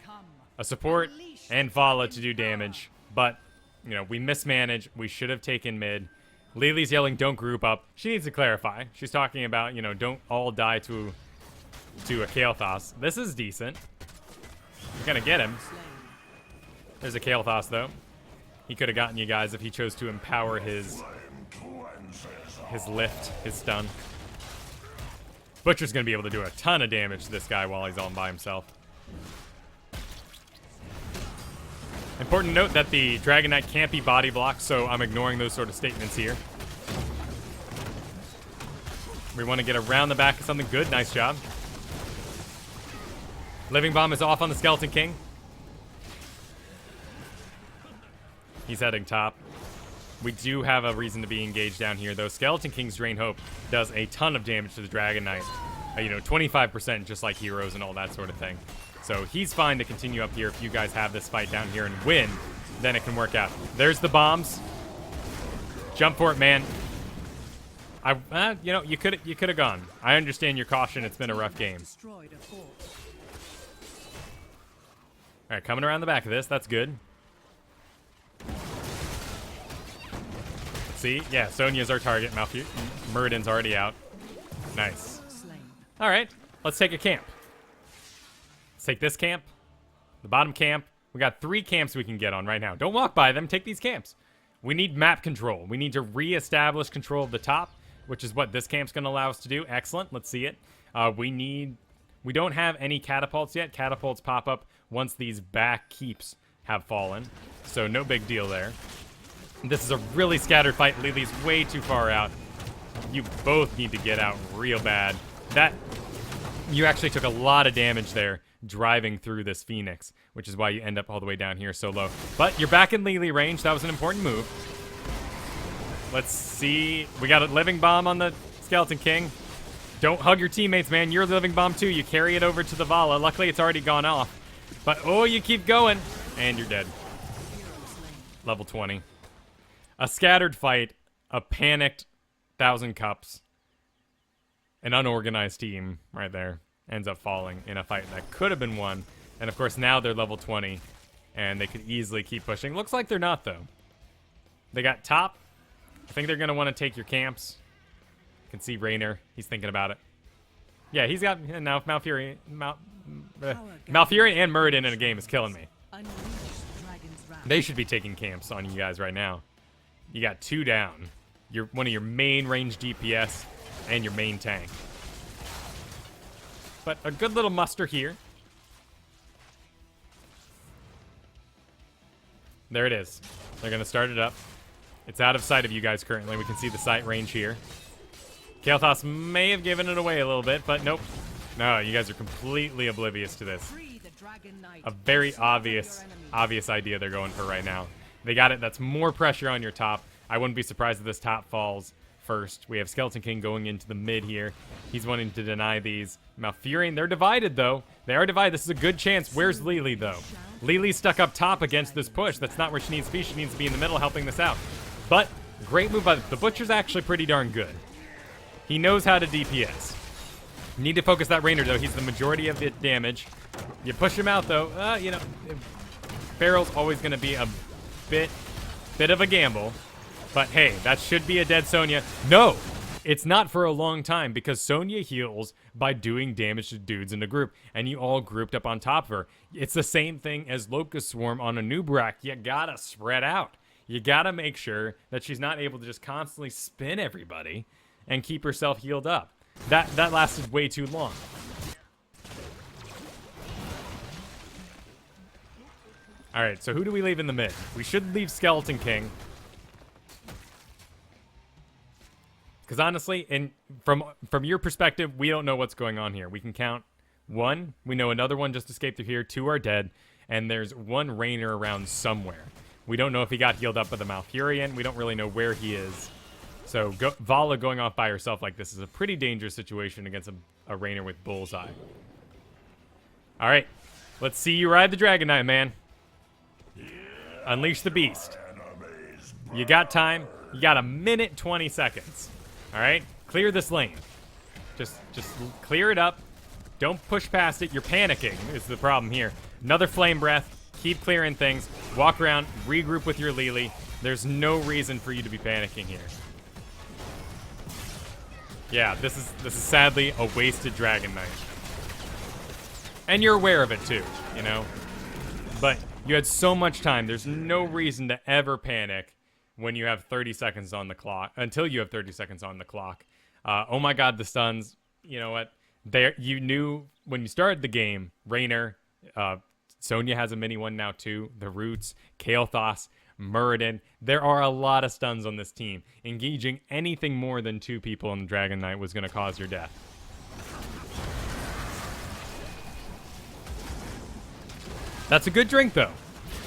a support, and Vala to do damage. But, you know, we mismanaged. We should have taken mid. Lily's yelling, don't group up. She needs to clarify. She's talking about, you know, don't all die to a Kael'thas. This is decent. We're gonna get him. There's a Kael'thas, though. He could have gotten you guys if he chose to empower his lift, his stun. Butcher's going to be able to do a ton of damage to this guy while he's all by himself. Important to note that the Dragon Knight can't be body blocked, so I'm ignoring those sort of statements here. We want to get around the back of something good. Nice job. Living Bomb is off on the Skeleton King. He's heading top. We do have a reason to be engaged down here, though. Skeleton King's Drain Hope does a ton of damage to the Dragon Knight. You know, 25% just like Heroes and all that sort of thing. So he's fine to continue up here. If you guys have this fight down here and win, then it can work out. There's the bombs. Jump for it, man. You know, you could have gone. I understand your caution. It's been a rough game. All right, coming around the back of this. That's good. See? Yeah, Sonya's our target. Muradin's already out. Nice. All right, let's take a camp. Let's take this camp, the bottom camp. We got 3 camps we can get on right now. Don't walk by them. Take these camps. We need map control. We need to reestablish control of the top, which is what this camp's going to allow us to do. Excellent. Let's see it. We don't have any catapults yet. Catapults pop up once these back keeps have fallen, so no big deal there. This is a really scattered fight. Lily's way too far out. You both need to get out real bad. You actually took a lot of damage there driving through this Phoenix, which is why you end up all the way down here so low. But you're back in Lily range. That was an important move. Let's see. We got a Living Bomb on the Skeleton King. Don't hug your teammates, man. You're the Living Bomb too. You carry it over to the Vala. Luckily, it's already gone off. But, oh, you keep going. And you're dead. Level 20. A scattered fight, a panicked 1,000 Cups, an unorganized team right there ends up falling in a fight that could have been won. And of course now they're level 20 and they could easily keep pushing. Looks like they're not though. They got top. I think they're going to want to take your camps. You can see Rainer. He's thinking about it. Yeah, he's got now Malfurion and Muradin in a game is killing me. They should be taking camps on you guys right now. You got 2 down. You're one of your main range DPS and your main tank. But a good little muster here. There it is. They're going to start it up. It's out of sight of you guys currently. We can see the sight range here. Kael'thas may have given it away a little bit, but nope. No, you guys are completely oblivious to this. Free the Dragon Knight. A very Slaughter obvious your enemy. idea they're going for right now. They got it. That's more pressure on your top. I wouldn't be surprised if this top falls first. We have Skeleton King going into the mid here. He's wanting to deny these. Malfurion, they're divided, though. They are divided. This is a good chance. Where's Lily, though? Lily's stuck up top against this push. That's not where she needs to be. She needs to be in the middle helping this out. But great move by the Butcher's actually pretty darn good. He knows how to DPS. Need to focus that Rainer, though. He's the majority of the damage. You push him out, though. You know, Barrel's always going to be a bit of a gamble. But hey, that should be a dead Sonya. No, it's not for a long time because Sonya heals by doing damage to dudes in the group, and you all grouped up on top of her. It's the same thing as Locust Swarm on a Nubrak. You gotta spread out. You gotta make sure that she's not able to just constantly spin everybody and keep herself healed up. That lasted way too long. All right, so who do we leave in the mid? We should leave Skeleton King. Because honestly, from your perspective, we don't know what's going on here. We can count 1. We know another one just escaped through here. 2 are dead. And there's 1 Rainer around somewhere. We don't know if he got healed up by the Malfurion. We don't really know where he is. So Vala going off by herself like this is a pretty dangerous situation against a Rainer with Bullseye. All right. Let's see you ride the Dragon Knight, man. Unleash the beast. You got time. You got 1:20 seconds. All right, clear this lane. Just clear it up. Don't push past it. You're panicking is the problem here. Another Flame Breath. Keep clearing things. Walk around. Regroup with your Lily. There's no reason for you to be panicking here. Yeah, this is sadly a wasted Dragon Knight. And you're aware of it too, you know? But you had so much time. There's no reason to ever panic when you have 30 seconds on the clock, until you have 30 seconds on the clock. Oh my god, the stuns. You know what? You knew when you started the game, Rainer, Sonya has a mini one now too, the Roots, Kael'thas, Muradin. There are a lot of stuns on this team. Engaging anything more than 2 people in the Dragon Knight was going to cause your death. That's a good drink, though.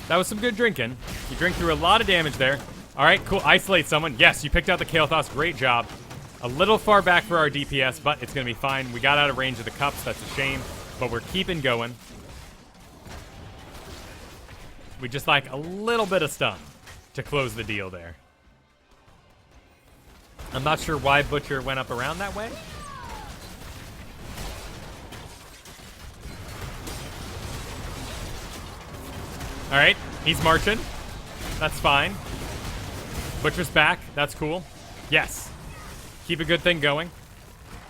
That was some good drinking. You drink through a lot of damage there. All right, cool. Isolate someone. Yes, you picked out the Kael'thas. Great job. A little far back for our DPS, but it's going to be fine. We got out of range of the cups. That's a shame, but we're keeping going. We just like a little bit of stun to close the deal there. I'm not sure why Butcher went up around that way. All right, he's marching. That's fine. Butcher's back. That's cool. Yes. Keep a good thing going.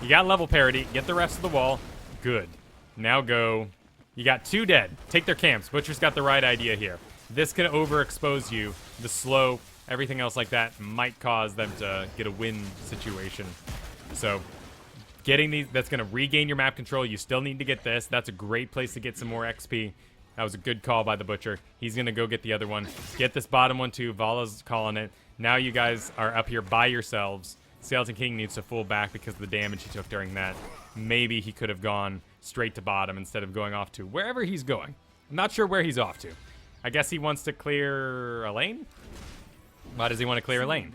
You got level parity. Get the rest of the wall. Good. Now go. You got 2 dead. Take their camps. Butcher's got the right idea here. This can overexpose you. The slow, everything else like that might cause them to get a win situation. So getting these, that's going to regain your map control. You still need to get this. That's a great place to get some more XP. That was a good call by the Butcher. He's going to go get the other one. Get this bottom one too. Vala's calling it. Now you guys are up here by yourselves. Skeleton King needs to full back because of the damage he took during that. Maybe he could have gone straight to bottom instead of going off to wherever he's going. I'm not sure where he's off to. I guess he wants to clear a lane? Why does he want to clear a lane?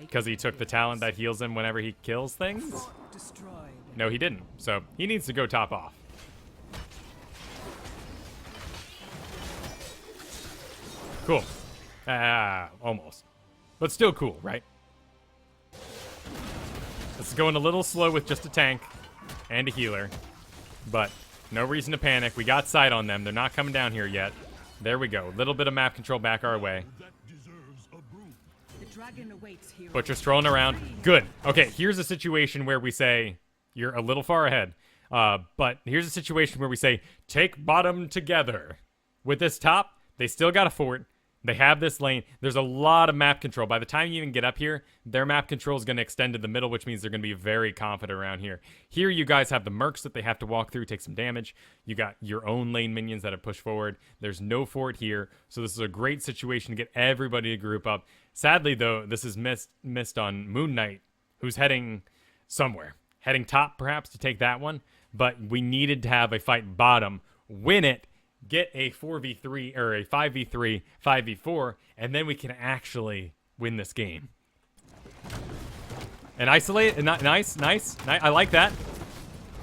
Because he took the talent that heals him whenever he kills things? No, he didn't. So he needs to go top off. Cool. Almost. But still cool, right? This is going a little slow with just a tank and a healer. But no reason to panic. We got sight on them. They're not coming down here yet. There we go. A little bit of map control back our way. Butcher strolling around. Good. Okay, here's a situation where we say, you're a little far ahead. But here's a situation where we say, take bottom together. With this top, they still got a fort. They have this lane. There's a lot of map control. By the time you even get up here, their map control is going to extend to the middle, which means they're going to be very confident around here. Here, you guys have the mercs that they have to walk through, take some damage. You got your own lane minions that have pushed forward. There's no fort here, so this is a great situation to get everybody to group up. Sadly, though, this is missed on Moon Knight, who's heading somewhere. Heading top, perhaps, to take that one. But we needed to have a fight bottom, win it, get a 4v3 or a 5v3, 5v4, and then we can actually win this game. And isolate, nice. I like that.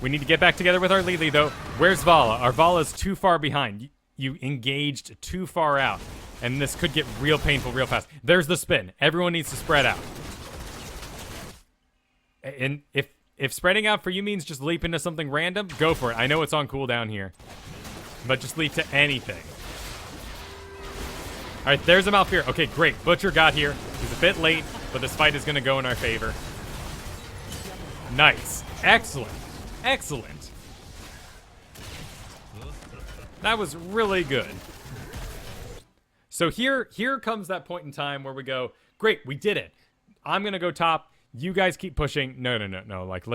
We need to get back together with our Lily, though. Where's Vala? Our Vala's too far behind. You engaged too far out. And this could get real painful real fast. There's the spin. Everyone needs to spread out. And if spreading out for you means just leap into something random, go for it. I know it's on cooldown here. But just leap to anything. Alright, there's a Malfear. Okay, great. Butcher got here. He's a bit late, but this fight is going to go in our favor. Nice. Excellent. Excellent. That was really good. So here comes that point in time where we go, great, we did it. I'm going to go top. You guys keep pushing. No. Like,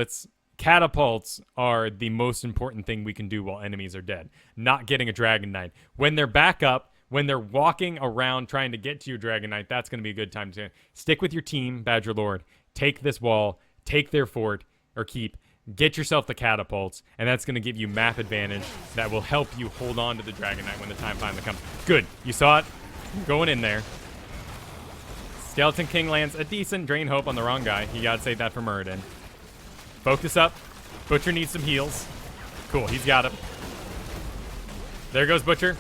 catapults are the most important thing we can do while enemies are dead. Not getting a Dragon Knight. When they're back up, when they're walking around trying to get to your Dragon Knight, that's going to be a good time to stick with your team, Badger Lord. Take this wall. Take their fort or keep. Get yourself the catapults, and that's going to give you map advantage that will help you hold on to the Dragon Knight when the time finally comes. Good. You saw it. Going in there. Skeleton King lands a decent Drain Hope on the wrong guy. You gotta save that for Muradin. Focus up. Butcher needs some heals. Cool, he's got him. There goes Butcher.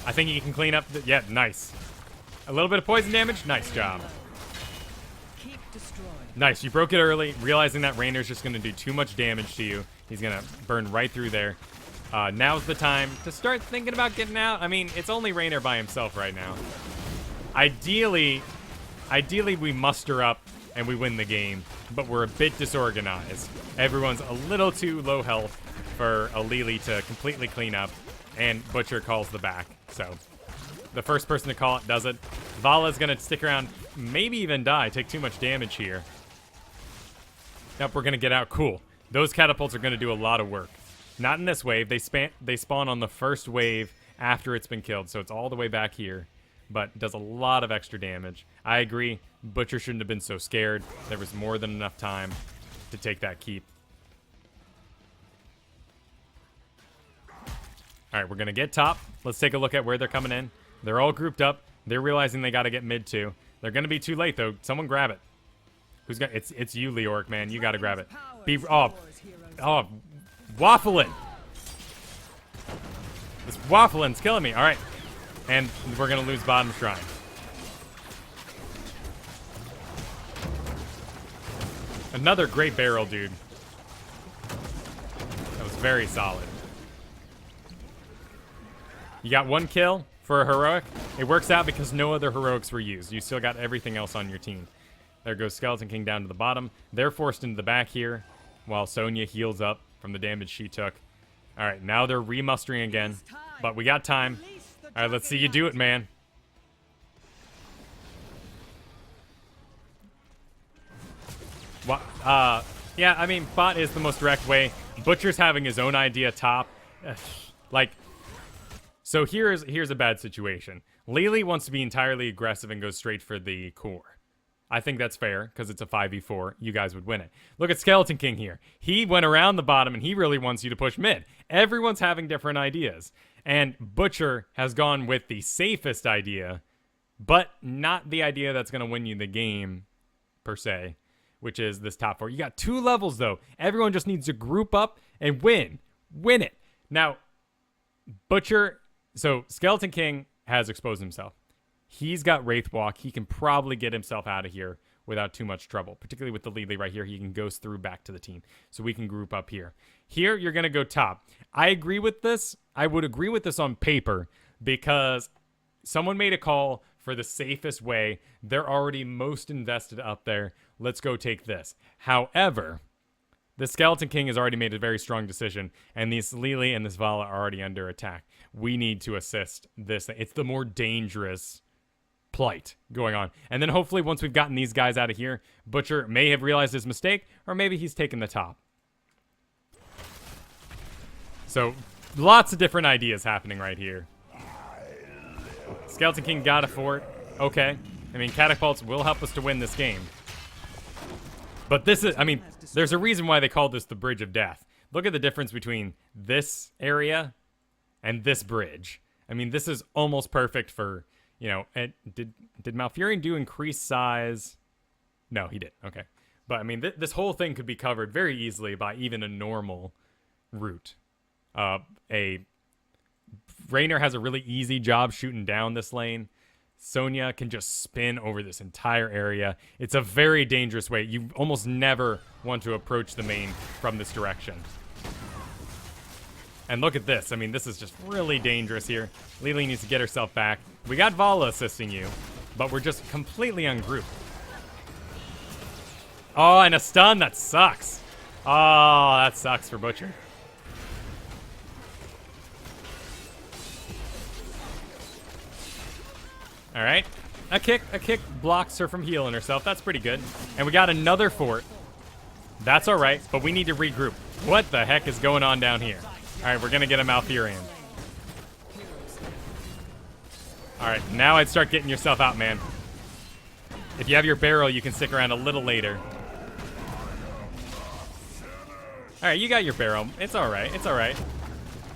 I think he can clean up. Yeah, nice. A little bit of poison damage. Nice job. Nice, you broke it early, realizing that Rainer's just gonna do too much damage to you. He's gonna burn right through there. Now's the time to start thinking about getting out. I mean, it's only Rainer by himself right now. Ideally we muster up and we win the game, but we're a bit disorganized. Everyone's a little too low health for a Lily to completely clean up, and Butcher calls the back. So the first person to call it does it. Vala's gonna stick around, maybe even die, take too much damage here. Yep, we're gonna get out. Cool. Those catapults are gonna do a lot of work. Not in this wave. They spawn on the first wave after it's been killed, so it's all the way back here. But does a lot of extra damage. I agree. Butcher shouldn't have been so scared. There was more than enough time to take that keep. Alright, we're going to get top. Let's take a look at where they're coming in. They're all grouped up. They're realizing they got to get mid too. They're going to be too late, though. Someone grab it. Who's got? It's you, Leoric, man. You got to grab it. Waffling. This waffling's killing me. All right. And we're going to lose bottom shrine. Another great barrel, dude. That was very solid. You got one kill for a heroic. It works out because no other heroics were used. You still got everything else on your team. There goes Skeleton King down to the bottom. They're forced into the back here while Sonya heals up from the damage she took. All right, now they're remustering again, but we got time. All right, let's see you do it, man. Yeah, I mean, bot is the most direct way. Butcher's having his own idea top. So here's a bad situation. Lily wants to be entirely aggressive and goes straight for the core. I think that's fair, because it's a 5v4. You guys would win it. Look at Skeleton King here. He went around the bottom, and he really wants you to push mid. Everyone's having different ideas. And Butcher has gone with the safest idea, but not the idea that's going to win you the game, per se, which is this top 4. You got 2 levels, though. Everyone just needs to group up and win. Win it. Now, Butcher... So, Skeleton King has exposed himself. He's got Wraith Walk. He can probably get himself out of here without too much trouble. Particularly with the Lily right here. He can go through back to the team. So we can group up here. Here, you're going to go top. I agree with this. I would agree with this on paper because someone made a call for the safest way. They're already most invested up there. Let's go take this. However, the Skeleton King has already made a very strong decision, and these Lily and this Vala are already under attack. We need to assist this. It's the more dangerous plight going on. And then hopefully once we've gotten these guys out of here, Butcher may have realized his mistake, or maybe he's taken the top. So, lots of different ideas happening right here. Skeleton King got a fort. Okay. I mean, catapults will help us to win this game. But this is, I mean, there's a reason why they call this the Bridge of Death. Look at the difference between this area and this bridge. I mean, this is almost perfect for, you know, and did Malfurion do increased size? No, he did. Okay. But, I mean, this whole thing could be covered very easily by even a normal route. Raynor has a really easy job shooting down this lane. Sonya can just spin over this entire area. It's a very dangerous way. You almost never want to approach the main from this direction. And look at this. I mean, this is just really dangerous here. Lily needs to get herself back. We got Vala assisting you, but we're just completely ungrouped. Oh, and a stun. That sucks. Oh, that sucks for Butcher. All right. A kick blocks her from healing herself. That's pretty good. And we got another fort. That's all right, but we need to regroup. What the heck is going on down here? All right, we're going to get a Malfurion. All right, now I'd start getting yourself out, man. If you have your barrel, you can stick around a little later. All right, you got your barrel. It's all right. It's all right.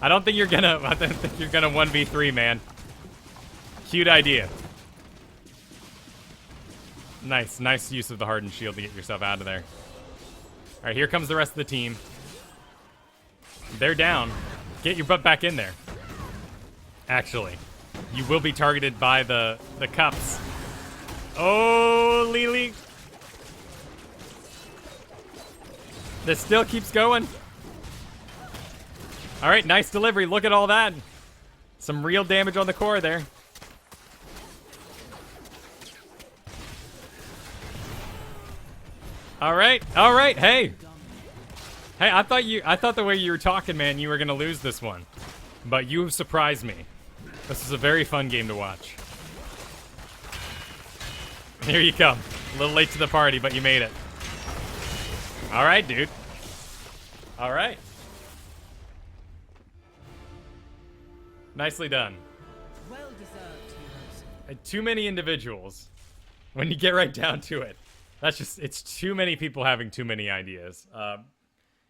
I don't think you're going to 1v3, man. Cute idea. Nice use of the hardened shield to get yourself out of there. All right, here comes the rest of the team. They're down. Get your butt back in there. Actually, you will be targeted by the cups. Oh, Lily. This still keeps going. All right, nice delivery. Look at all that. Some real damage on the core there. All right. Hey, I thought the way you were talking, man, you were gonna lose this one, but you have surprised me. This is a very fun game to watch. Here you come. A little late to the party, but you made it. All right, dude. All right. Nicely done. Well deserved, heroes. Too many individuals. When you get right down to it. It's too many people having too many ideas.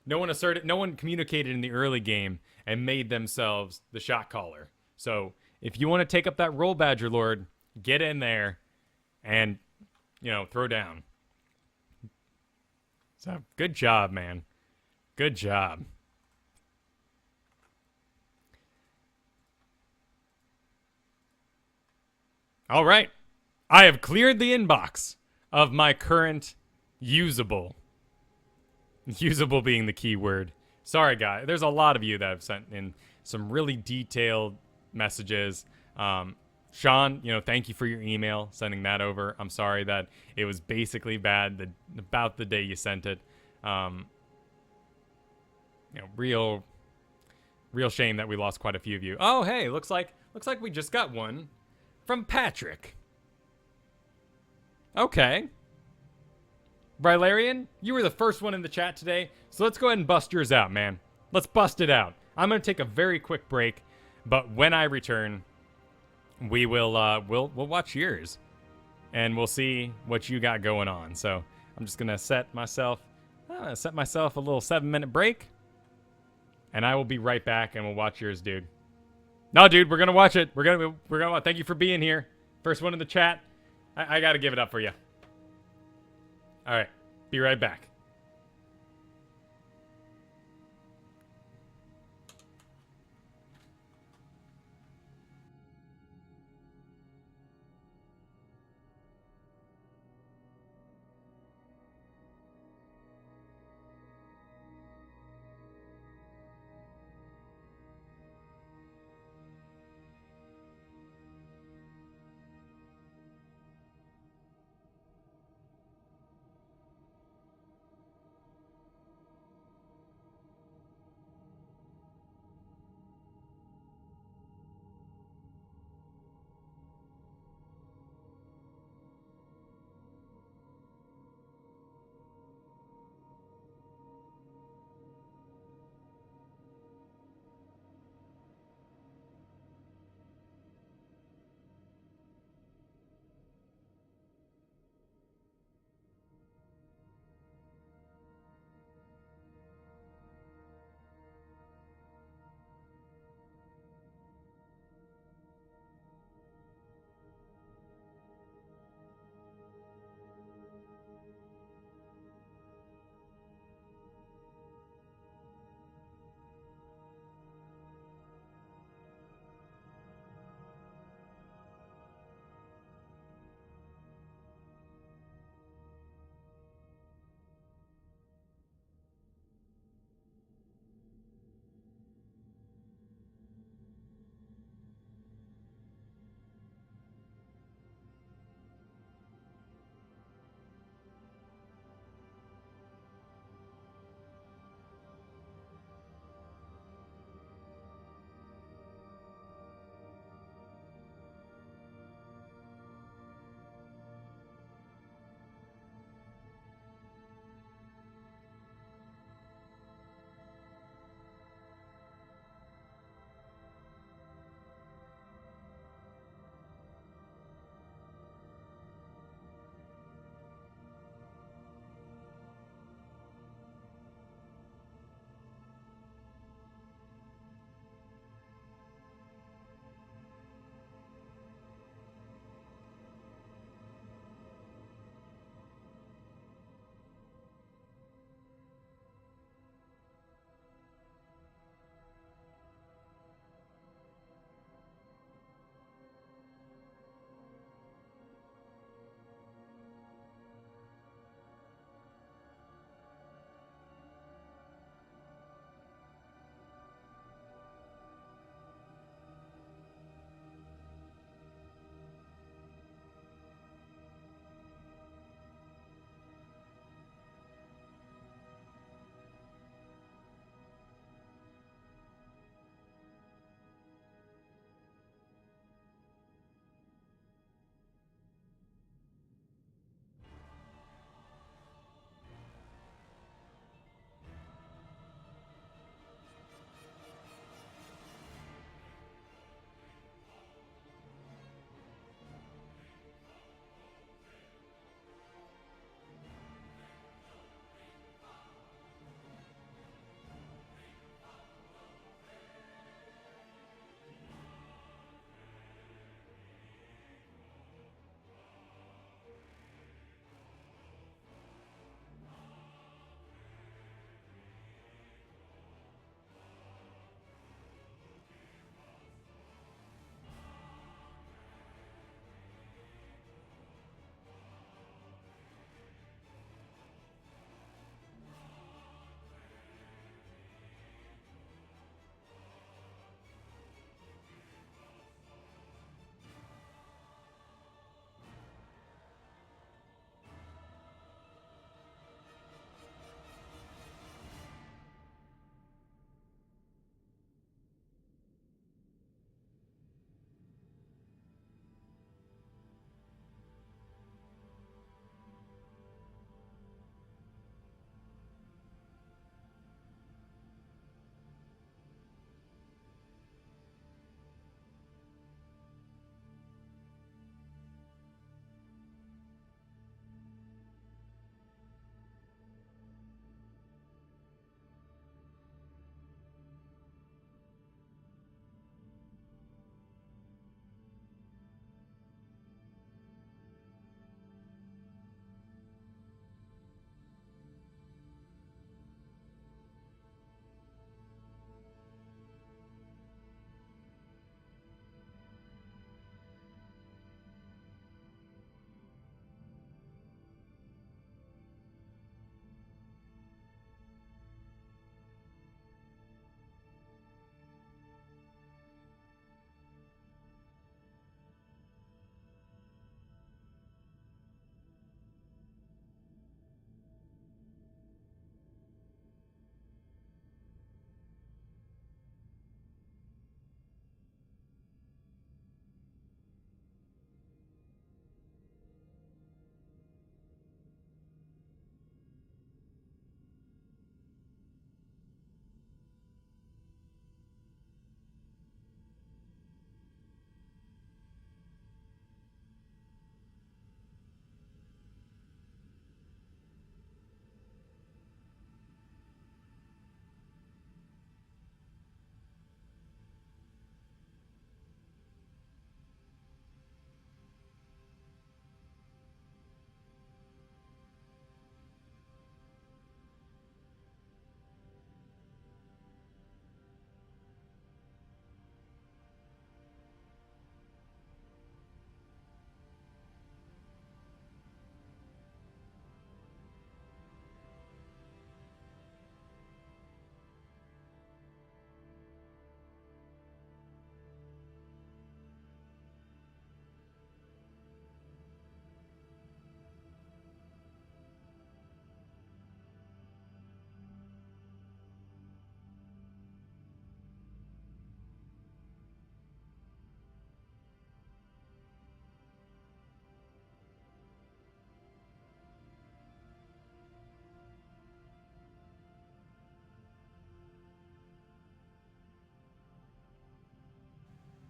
No one communicated in the early game and made themselves the shot caller. So if you want to take up that role, Badger Lord, get in there and, you know, throw down. So good job, man. Good job. All right. I have cleared the inbox of my current usable. Usable being the key word. Sorry, guys. There's a lot of you that have sent in some really detailed messages. Sean, you know, thank you for your email, sending that over. I'm sorry that it was basically bad about the day you sent it. You know, real shame that we lost quite a few of you. Oh, hey, looks like we just got one from Patrick. Okay. Brylarian, you were the first one in the chat today, so let's go ahead and bust yours out, man. Let's bust it out. I'm going to take a very quick break, but when I return, we will we'll watch yours, and we'll see what you got going on. So I'm just going to set myself a little 7-minute break, and I will be right back, and we'll watch yours, dude. No, dude, we're going to watch it. We're going to thank you for being here. First one in the chat. I got to give it up for you. All right. Be right back.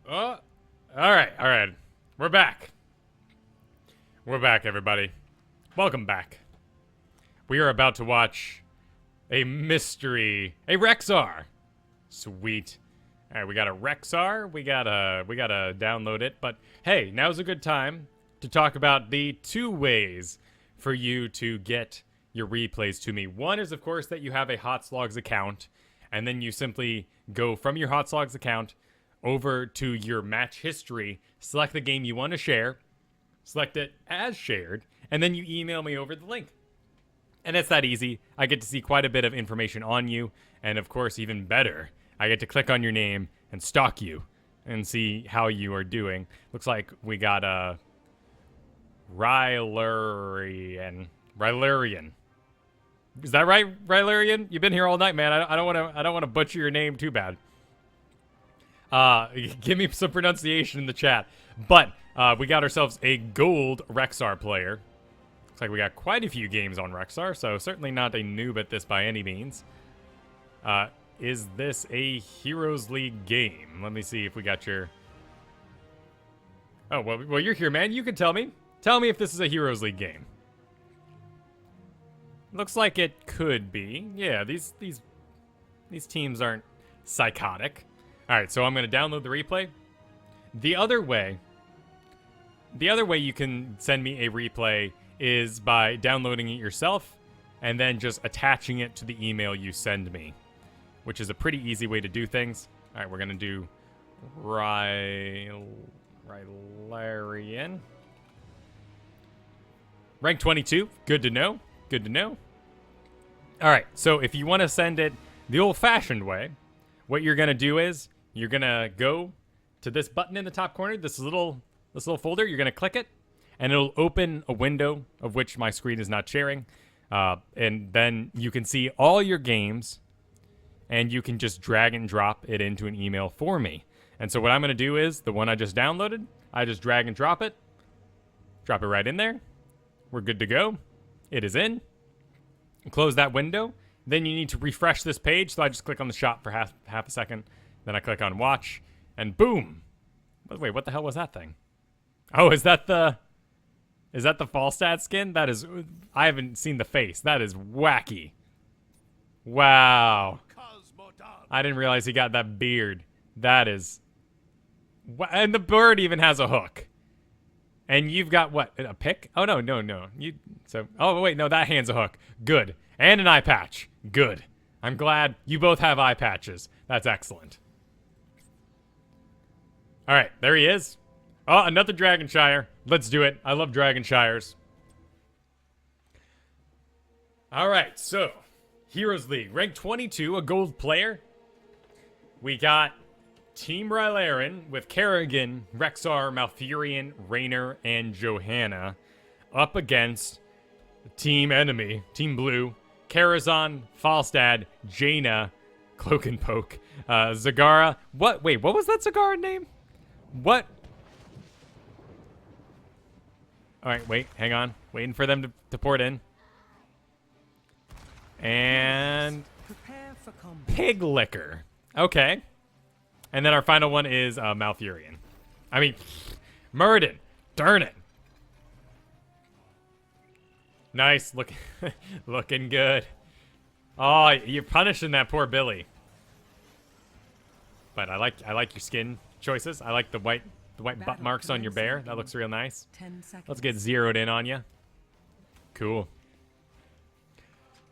All right. We're back. We're back, everybody. Welcome back. We are about to watch a mystery, a Rexar. Sweet. All right, we got a Rexar. We gotta download it. But hey, now's a good time to talk about the 2 ways for you to get your replays to me. One is, of course, that you have a HotSlogs account, and then you simply go from your HotSlogs account over to your match history, select the game you want to share, select it as shared, and then you email me over the link. And it's that easy. I get to see quite a bit of information on you, and of course, even better, I get to click on your name and stalk you and see how you are doing. Looks like we got a Rylarian. Is that right, Rylarian? You've been here all night, man. I don't want to butcher your name too bad. Give me some pronunciation in the chat. But we got ourselves a gold Rexar player. Looks like we got quite a few games on Rexar, so certainly not a noob at this by any means. Is this a Heroes League game? Let me see if we got your... Oh, well, you're here, man. You can tell me. Tell me if this is a Heroes League game. Looks like it could be. Yeah, these teams aren't psychotic. All right, so I'm going to download the replay. The other way you can send me a replay is by downloading it yourself and then just attaching it to the email you send me, which is a pretty easy way to do things. All right, we're going to do Rylarian. Rank 22. Good to know. Good to know. All right, so if you want to send it the old-fashioned way, what you're going to do is you're going to go to this button in the top corner, this little folder. You're going to click it, and it'll open a window of which my screen is not sharing. And then you can see all your games, and you can just drag and drop it into an email for me. And so what I'm going to do is, the one I just downloaded, I just drag and drop it right in there. We're good to go. It is in. Close that window. Then you need to refresh this page, so I just click on the shot for half a second. Then I click on watch, and boom. Wait, what the hell was that thing? Oh, is that the Falstad skin? That is, I haven't seen the face. That is wacky. Wow. I didn't realize he got that beard. That is, and the bird even has a hook. And you've got what? A pick? Oh no. Oh wait, no, that hand's a hook. Good. And an eye patch. Good. I'm glad you both have eye patches. That's excellent. All right, there he is. Oh, another Dragonshire. Let's do it. I love Dragonshires. All right, so Heroes League, rank 22, a gold player. We got Team Rylarian with Kerrigan, Rexar, Malfurion, Raynor, and Johanna up against Team Enemy, Team Blue, Karazhan, Falstad, Jaina, Cloak and Poke, Zagara. What? Wait, what was that Zagara name? What? All right, wait, hang on. Waiting for them to port in. And Prepare for combat. Pig Licker. Okay. And then our final one is Malfurion. I mean, Murden. Darn it. Nice. Looking good. Oh, you're punishing that poor Billy. But I like your skin choices. I like the white butt marks on your bear. That looks real nice. 10 seconds. Let's get zeroed in on you. Cool.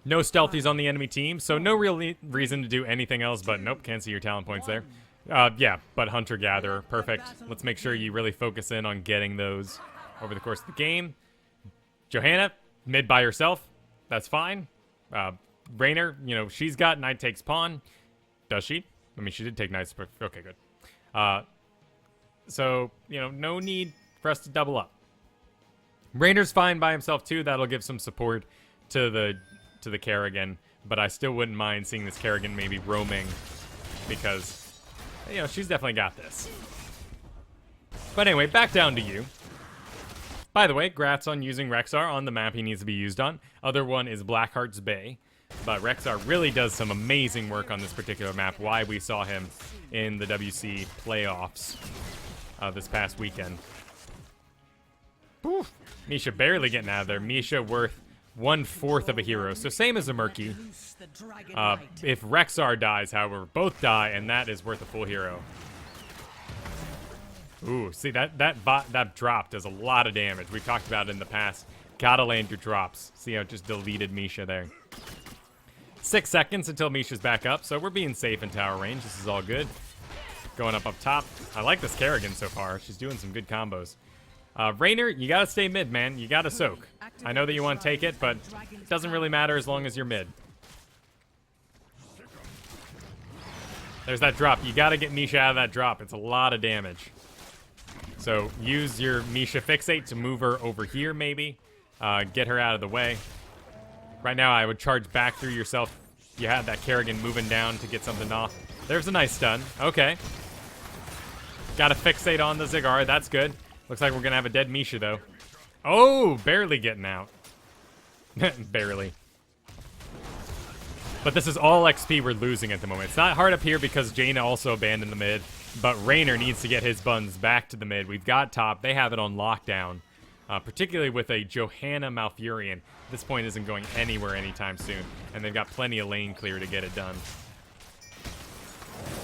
No stealthies on the enemy team, so no real reason to do anything else, but nope, can't see your talent points there. Yeah, but Hunter-Gatherer, perfect. Let's make sure you really focus in on getting those over the course of the game. Johanna, mid by herself, that's fine. Raynor, you know, she's got Knight takes pawn. Does she? I mean, she did take Knight, but okay, good. So, you know, no need for us to double up. Raynor's fine by himself, too. That'll give some support to the Kerrigan, but I still wouldn't mind seeing this Kerrigan maybe roaming because, you know, she's definitely got this. But anyway, back down to you. By the way, grats on using Rexar on the map he needs to be used on. Other one is Blackheart's Bay. But Rexar really does some amazing work on this particular map, why we saw him in the WC playoffs this past weekend. Oof. Misha barely getting out of there. Misha worth 1/4 of a hero, so same as a Murky. If Rexar dies, however, both die, and that is worth a full hero. Ooh, see, that drop does a lot of damage. We talked about it in the past. Gotta land your drops. See how it just deleted Misha there. 6 seconds until Misha's back up, so we're being safe in tower range. This is all good. Going up top. I like this Kerrigan so far. She's doing some good combos. Raynor, you gotta stay mid, man. You gotta soak. I know that you want to take it, but it doesn't really matter as long as you're mid. There's that drop. You gotta get Misha out of that drop. It's a lot of damage. So use your Misha fixate to move her over here, maybe. Get her out of the way. Right now, I would charge back through yourself. You had that Kerrigan moving down to get something off. There's a nice stun. Okay. Got a fixate on the Ziggurar. That's good. Looks like we're going to have a dead Misha, though. Oh, barely getting out. Barely. But this is all XP we're losing at the moment. It's not hard up here because Jaina also abandoned the mid. But Raynor needs to get his buns back to the mid. We've got top. They have it on lockdown. Particularly with a Johanna Malfurion. This point isn't going anywhere anytime soon. And they've got plenty of lane clear to get it done.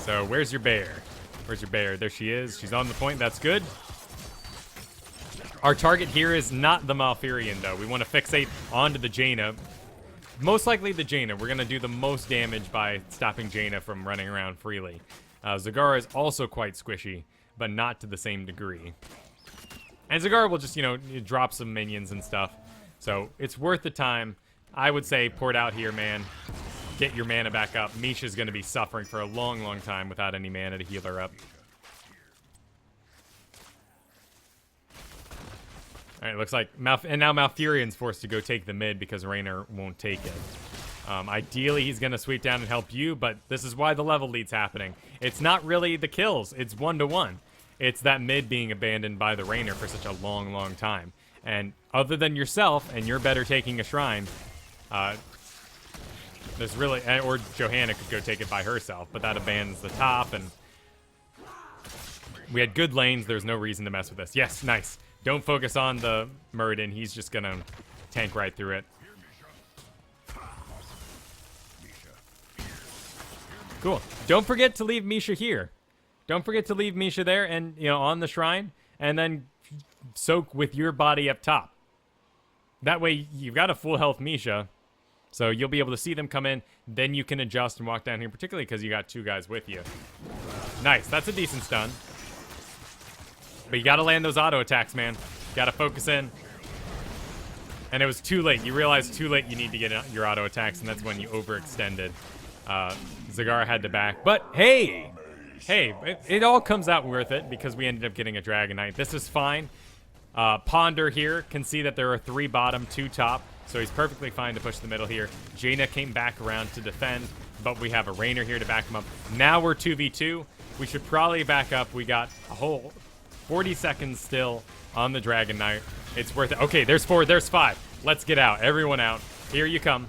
So where's your bear? Where's your bear? There she is. She's on the point. That's good. Our target here is not the Malfurion, though. We want to fixate onto the Jaina. Most likely the Jaina. We're going to do the most damage by stopping Jaina from running around freely. Ziggurar is also quite squishy, but not to the same degree. And Ziggurar will just, drop some minions and stuff. So it's worth the time. I would say port out here, man. Get your mana back up. Misha's going to be suffering for a long, long time without any mana to heal her up. All right, looks like and now Malfurion's forced to go take the mid because Raynor won't take it. Ideally, he's going to sweep down and help you, but this is why the level lead's happening. It's not really the kills. It's 1-to-1. It's that mid being abandoned by the Raynor for such a long, long time. And other than yourself, and you're better taking a shrine, there's really... Or Johanna could go take it by herself, but that abandons the top, and... We had good lanes. There's no reason to mess with this. Yes, nice. Don't focus on the Muradin. He's just going to tank right through it. Cool. Don't forget to leave Misha here. Don't forget to leave Misha there and, on the shrine, and then soak with your body up top. That way, you've got a full health Misha, so you'll be able to see them come in. Then you can adjust and walk down here, particularly because you got two guys with you. Nice. That's a decent stun. But you got to land those auto attacks, man. Got to focus in. And it was too late. You realized too late you need to get your auto attacks, and that's when you overextended. Ziggurar had to back. But, hey, it all comes out worth it because we ended up getting a Dragon Knight. This is fine. Ponder here can see that there are 3 bottom, 2 top, so he's perfectly fine to push the middle here. Jaina came back around to defend, but we have a Raynor here to back him up. Now we're 2v2. We should probably back up. We got a whole 40 seconds still on the Dragon Knight. It's worth it. Okay, there's 4, there's 5. Let's get out. Everyone out. Here you come.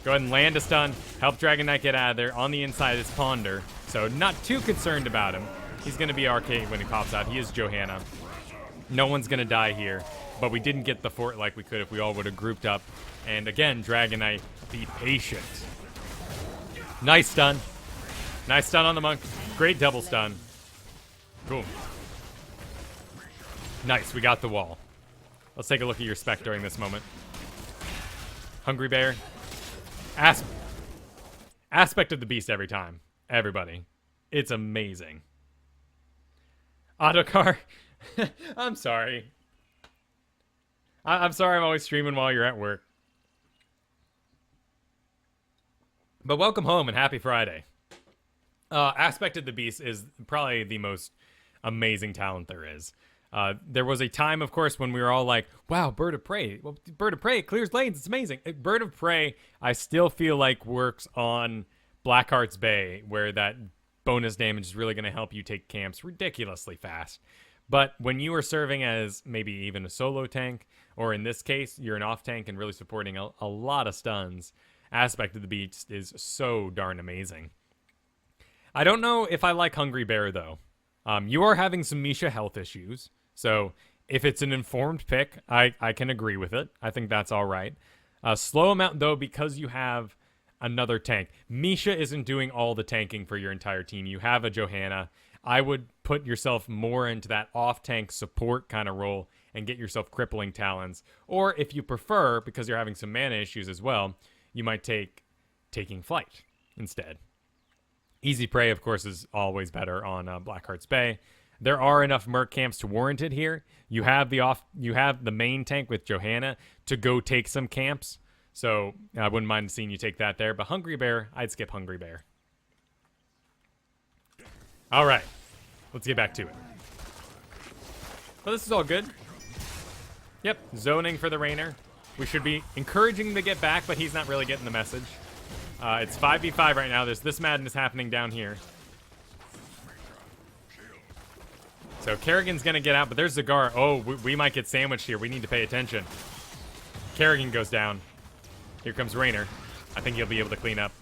Go ahead and land a stun. Help Dragon Knight get out of there. On the inside is Ponder, so not too concerned about him. He's going to be arcade when he pops out. He is Johanna. No one's going to die here, but we didn't get the fort like we could if we all would have grouped up. And again, Dragon Knight, be patient. Nice stun. Nice stun on the monk. Great double stun. Boom. Nice, we got the wall. Let's take a look at your spec during this moment. Hungry Bear. Aspect of the beast every time. Everybody. It's amazing. Autocar. I'm sorry. I'm sorry I'm always streaming while you're at work. But welcome home and happy Friday. Aspect of the beast is probably the most amazing talent there is. There was a time, of course, when we were all like, wow, Bird of Prey. Well, Bird of Prey clears lanes. It's amazing. Bird of Prey, I still feel like works on Blackheart's Bay, where that bonus damage is really going to help you take camps ridiculously fast. But when you are serving as maybe even a solo tank, or in this case, you're an off tank and really supporting a lot of stuns, aspect of the beast is so darn amazing. I don't know if I like Hungry Bear, though. You are having some Misha health issues, so if it's an informed pick, I can agree with it. I think that's all right. Slow him out, though, because you have another tank. Misha isn't doing all the tanking for your entire team. You have a Johanna. I would put yourself more into that off-tank support kind of role and get yourself crippling talons. Or if you prefer, because you're having some mana issues as well, you might take Taking Flight instead. Easy Prey, of course, is always better on Blackheart's Bay. There are enough Merc camps to warrant it here. You have the main tank with Johanna to go take some camps. So I wouldn't mind seeing you take that there. But Hungry Bear, I'd skip Hungry Bear. All right. Let's get back to it. Well, this is all good. Yep, zoning for the Rainer. We should be encouraging him to get back, but he's not really getting the message. It's 5v5 right now. There's this madness happening down here. So Kerrigan's going to get out, but there's Zagar. Oh, we might get sandwiched here. We need to pay attention. Kerrigan goes down. Here comes Rainer. I think he'll be able to clean up.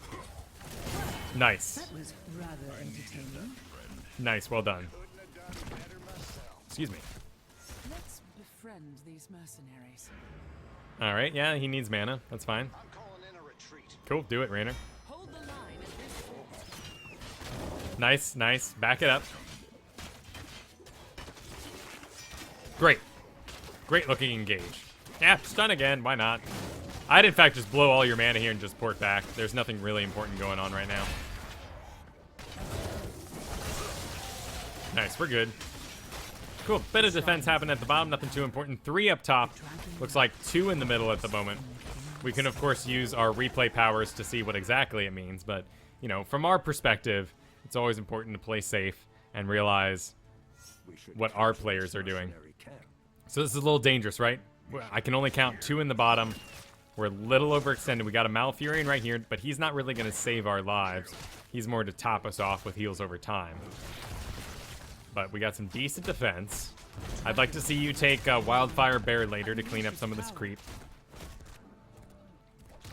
Nice. That was rather entertaining. Nice, well done. Excuse me. Let's befriend these mercenaries. All right, yeah, he needs mana. That's fine. Cool, do it, Rainer. Hold the line at this fort. Nice, nice. Back it up. Great. Great looking engage. Yeah, stun again. Why not? I'd, in fact, just blow all your mana here and just port back. There's nothing really important going on right now. Nice, we're good. Cool. Bit of defense happened at the bottom. Nothing too important. 3 up top. Looks like 2 in the middle at the moment. We can, of course, use our replay powers to see what exactly it means. But, you know, from our perspective, it's always important to play safe and realize what our players are doing. So this is a little dangerous, right? I can only count 2 in the bottom. We're a little overextended. We got a Malfurion right here, but he's not really going to save our lives. He's more to top us off with heals over time. But we got some decent defense. I'd like to see you take Wildfire Bear later to clean up some of this creep.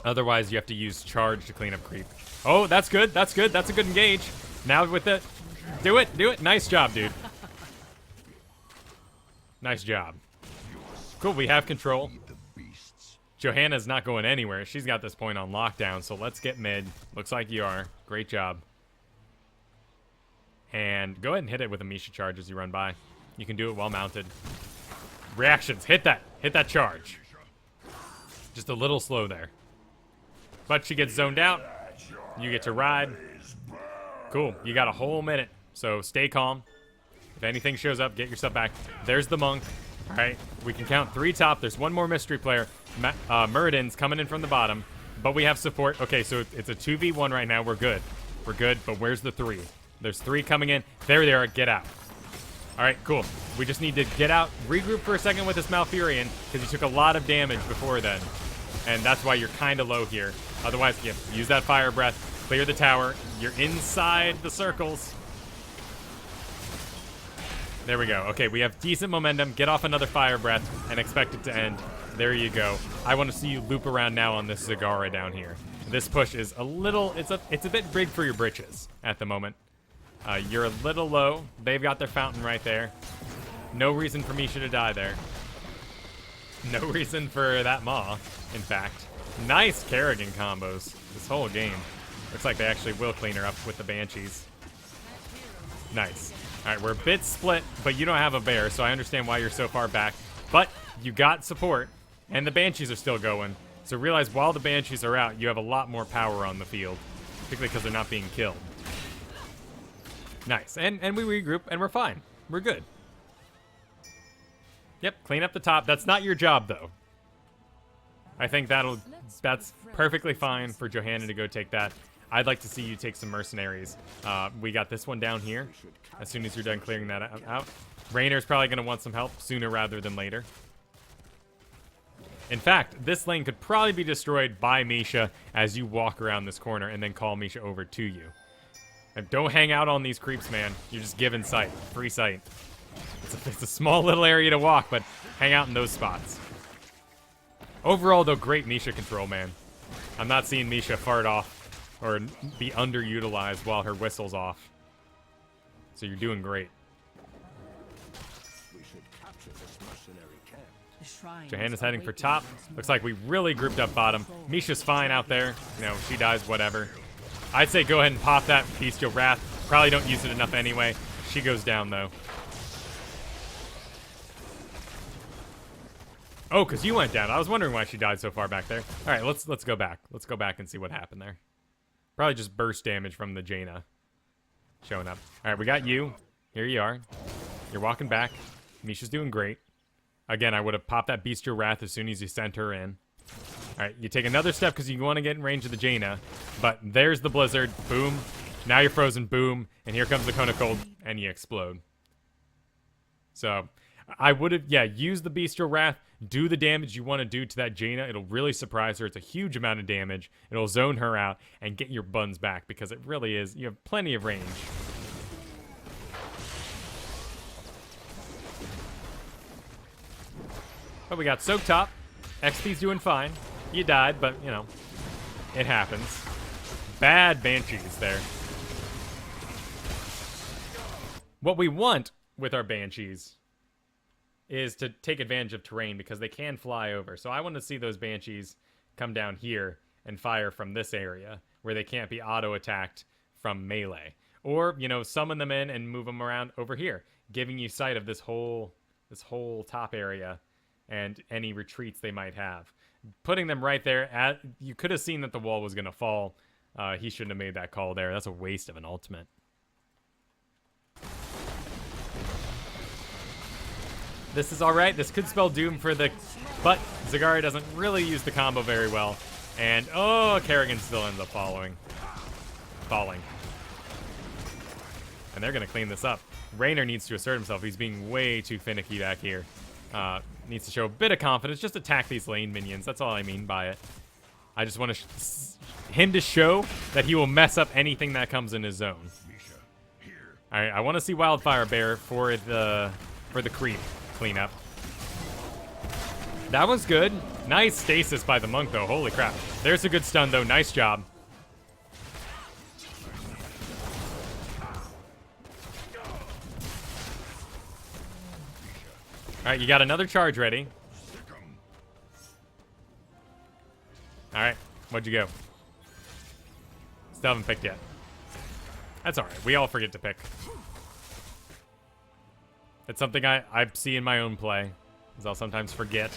Otherwise, you have to use Charge to clean up creep. Oh, that's good. That's good. That's a good engage. Now with it. Do it. Do it. Nice job, dude. Nice job. Cool. We have control. Johanna's not going anywhere. She's got this point on lockdown, so let's get mid. Looks like you are. Great job. And go ahead and hit it with a Misha charge as you run by. You can do it while mounted. Reactions. Hit that. Hit that charge. Just a little slow there. But she gets zoned out. You get to ride. Cool. You got a whole minute. So stay calm. If anything shows up, get yourself back. There's the monk. All right. We can count 3 top. There's one more mystery player. Muradin's coming in from the bottom. But we have support. Okay, so it's a 2v1 right now. We're good. We're good. But where's the 3? There's 3 coming in. There they are. Get out. All right, cool. We just need to get out, regroup for a second with this Malfurion, because he took a lot of damage before then. And that's why you're kind of low here. Otherwise, yeah, use that Fire Breath, clear the tower. You're inside the circles. There we go. Okay, we have decent momentum. Get off another Fire Breath and expect it to end. There you go. I want to see you loop around now on this Zagara down here. This push is a little, it's a bit big for your britches at the moment. You're a little low. They've got their fountain right there. No reason for Misha to die there. No reason for that Maw, in fact. Nice Kerrigan combos this whole game. Looks like they actually will clean her up with the Banshees. Nice. All right, we're a bit split, but you don't have a bear, so I understand why you're so far back. But you got support, and the Banshees are still going. So realize while the Banshees are out, you have a lot more power on the field, particularly because they're not being killed. Nice. And we regroup, and we're fine. We're good. Yep, clean up the top. That's not your job, though. I think that's perfectly fine for Johanna to go take that. I'd like to see you take some mercenaries. We got this one down here. As soon as you're done clearing that out. Rainer's probably going to want some help sooner rather than later. In fact, this lane could probably be destroyed by Misha as you walk around this corner and then call Misha over to you. And don't hang out on these creeps, man. You're just given sight. Free sight. It's a small little area to walk, but hang out in those spots. Overall, though, great Misha control, man. I'm not seeing Misha fart off or be underutilized while her whistle's off. So you're doing great. We should capture this mercenary camp. The shrine Johanna's is heading for awakening top. once more. Looks like we really grouped up bottom. Misha's fine out there. You know, she dies, whatever. I'd say go ahead and pop that Bestial Wrath. Probably don't use it enough anyway. She goes down, though. Oh, because you went down. I was wondering why she died so far back there. All right, let's go back. Let's go back and see what happened there. Probably just burst damage from the Jaina showing up. All right, we got you. Here you are. You're walking back. Misha's doing great. Again, I would have popped that Bestial Wrath as soon as you sent her in. All right, you take another step because you want to get in range of the Jaina. But there's the Blizzard. Boom. Now you're frozen. Boom. And here comes the Cone of Cold. And you explode. So I would have, yeah, used the Bestial Wrath. Do the damage you want to do to that Jaina. It'll really surprise her. It's a huge amount of damage. It'll zone her out and get your buns back because it really is, you have plenty of range. But we got Soak Top. XP's doing fine. You died, but, you know, it happens. Bad Banshees there. What we want with our Banshees is to take advantage of terrain because they can fly over. So I want to see those Banshees come down here and fire from this area where they can't be auto-attacked from melee. Or, you know, summon them in and move them around over here, giving you sight of this whole top area and any retreats they might have. Putting them right there, you could have seen that the wall was going to fall. He shouldn't have made that call there. That's a waste of an ultimate. This is alright. This could spell doom for the... But Zagari doesn't really use the combo very well. And, oh, Kerrigan still ends up falling. And they're going to clean this up. Raynor needs to assert himself. He's being way too finicky back here. Needs to show a bit of confidence. Just attack these lane minions. That's all I mean by it. I just want him to show that he will mess up anything that comes in his zone. Alright, I want to see Wildfire Bear for the creep cleanup. That was good. Nice stasis by the monk, though. Holy crap. There's a good stun, though. Nice job. Alright, you got another charge ready. Alright, what'd you go? Still haven't picked yet. That's alright. We all forget to pick. It's something I see in my own play, is I'll sometimes forget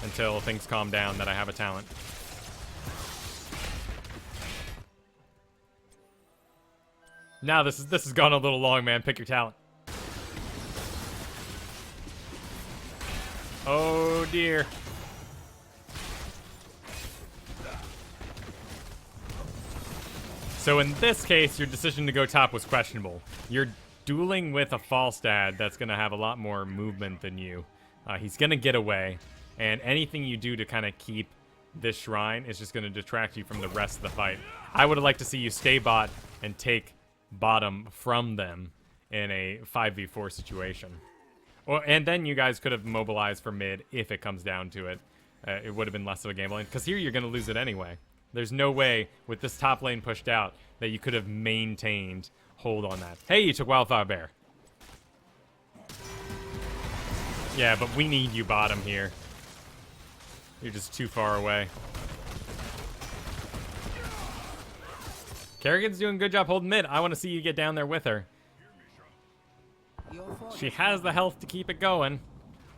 until things calm down that I have a talent. Now this has gone a little long, man. Pick your talent. Oh dear. So in this case, your decision to go top was questionable. You're dueling with a Falstad that's going to have a lot more movement than you. He's going to get away, and anything you do to kind of keep this shrine is just going to detract you from the rest of the fight. I would have liked to see you stay bot and take bottom from them in a 5v4 situation. And then you guys could have mobilized for mid if it comes down to it. It would have been less of a gamble. Because here you're going to lose it anyway. There's no way, with this top lane pushed out, that you could have maintained hold on that. Hey, you took Wildfire Bear. Yeah, but we need you bottom here. You're just too far away. Kerrigan's doing a good job holding mid. I want to see you get down there with her. She has the health to keep it going.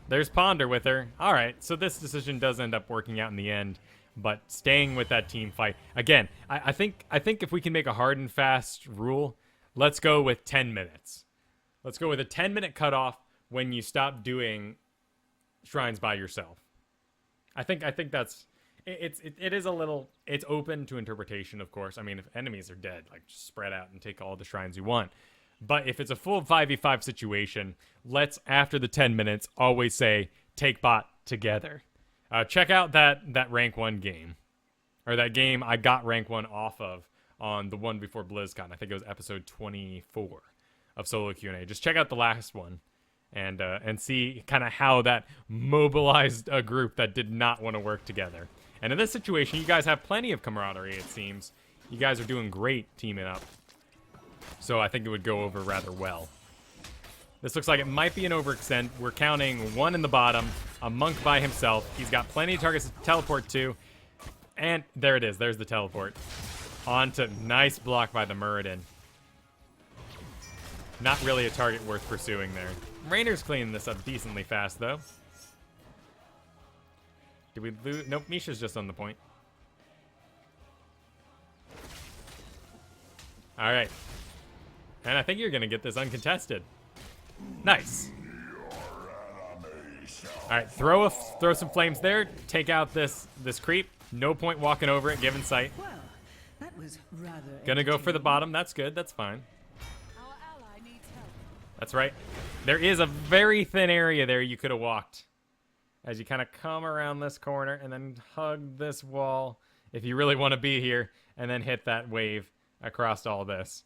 There's Ponder with her. All right, so this decision does end up working out in the end, but staying with that team fight. Again, I think if we can make a hard and fast rule, let's go with 10 minutes. Let's go with a 10-minute cutoff when you stop doing shrines by yourself. I think that's it is a little, it's open to interpretation, of course. I mean, if enemies are dead, like, just spread out and take all the shrines you want. But if it's a full 5v5 situation, let's, after the 10 minutes, always say, take bot together. Check out that rank 1 game. Or that game I got rank 1 off of on the one before BlizzCon. I think it was episode 24 of Solo Q&A. Just check out the last one and see kind of how that mobilized a group that did not want to work together. And in this situation, you guys have plenty of camaraderie, it seems. You guys are doing great teaming up. So I think it would go over rather well. This looks like it might be an overextend. We're counting one in the bottom, a monk by himself. He's got plenty of targets to teleport to. And there it is. There's the teleport. On to nice block by the Muradin. Not really a target worth pursuing there. Rainer's cleaning this up decently fast, though. Did we lose? Nope, Misha's just on the point. All right. And I think you're going to get this uncontested. Nice. All right, throw some flames there. Take out this creep. No point walking over it, given sight. Well, that was rather Gonna go for the bottom. That's good. That's fine. Our ally needs help. That's right. There is a very thin area there you could have walked. As you kind of come around this corner and then hug this wall if you really want to be here, and then hit that wave across all this.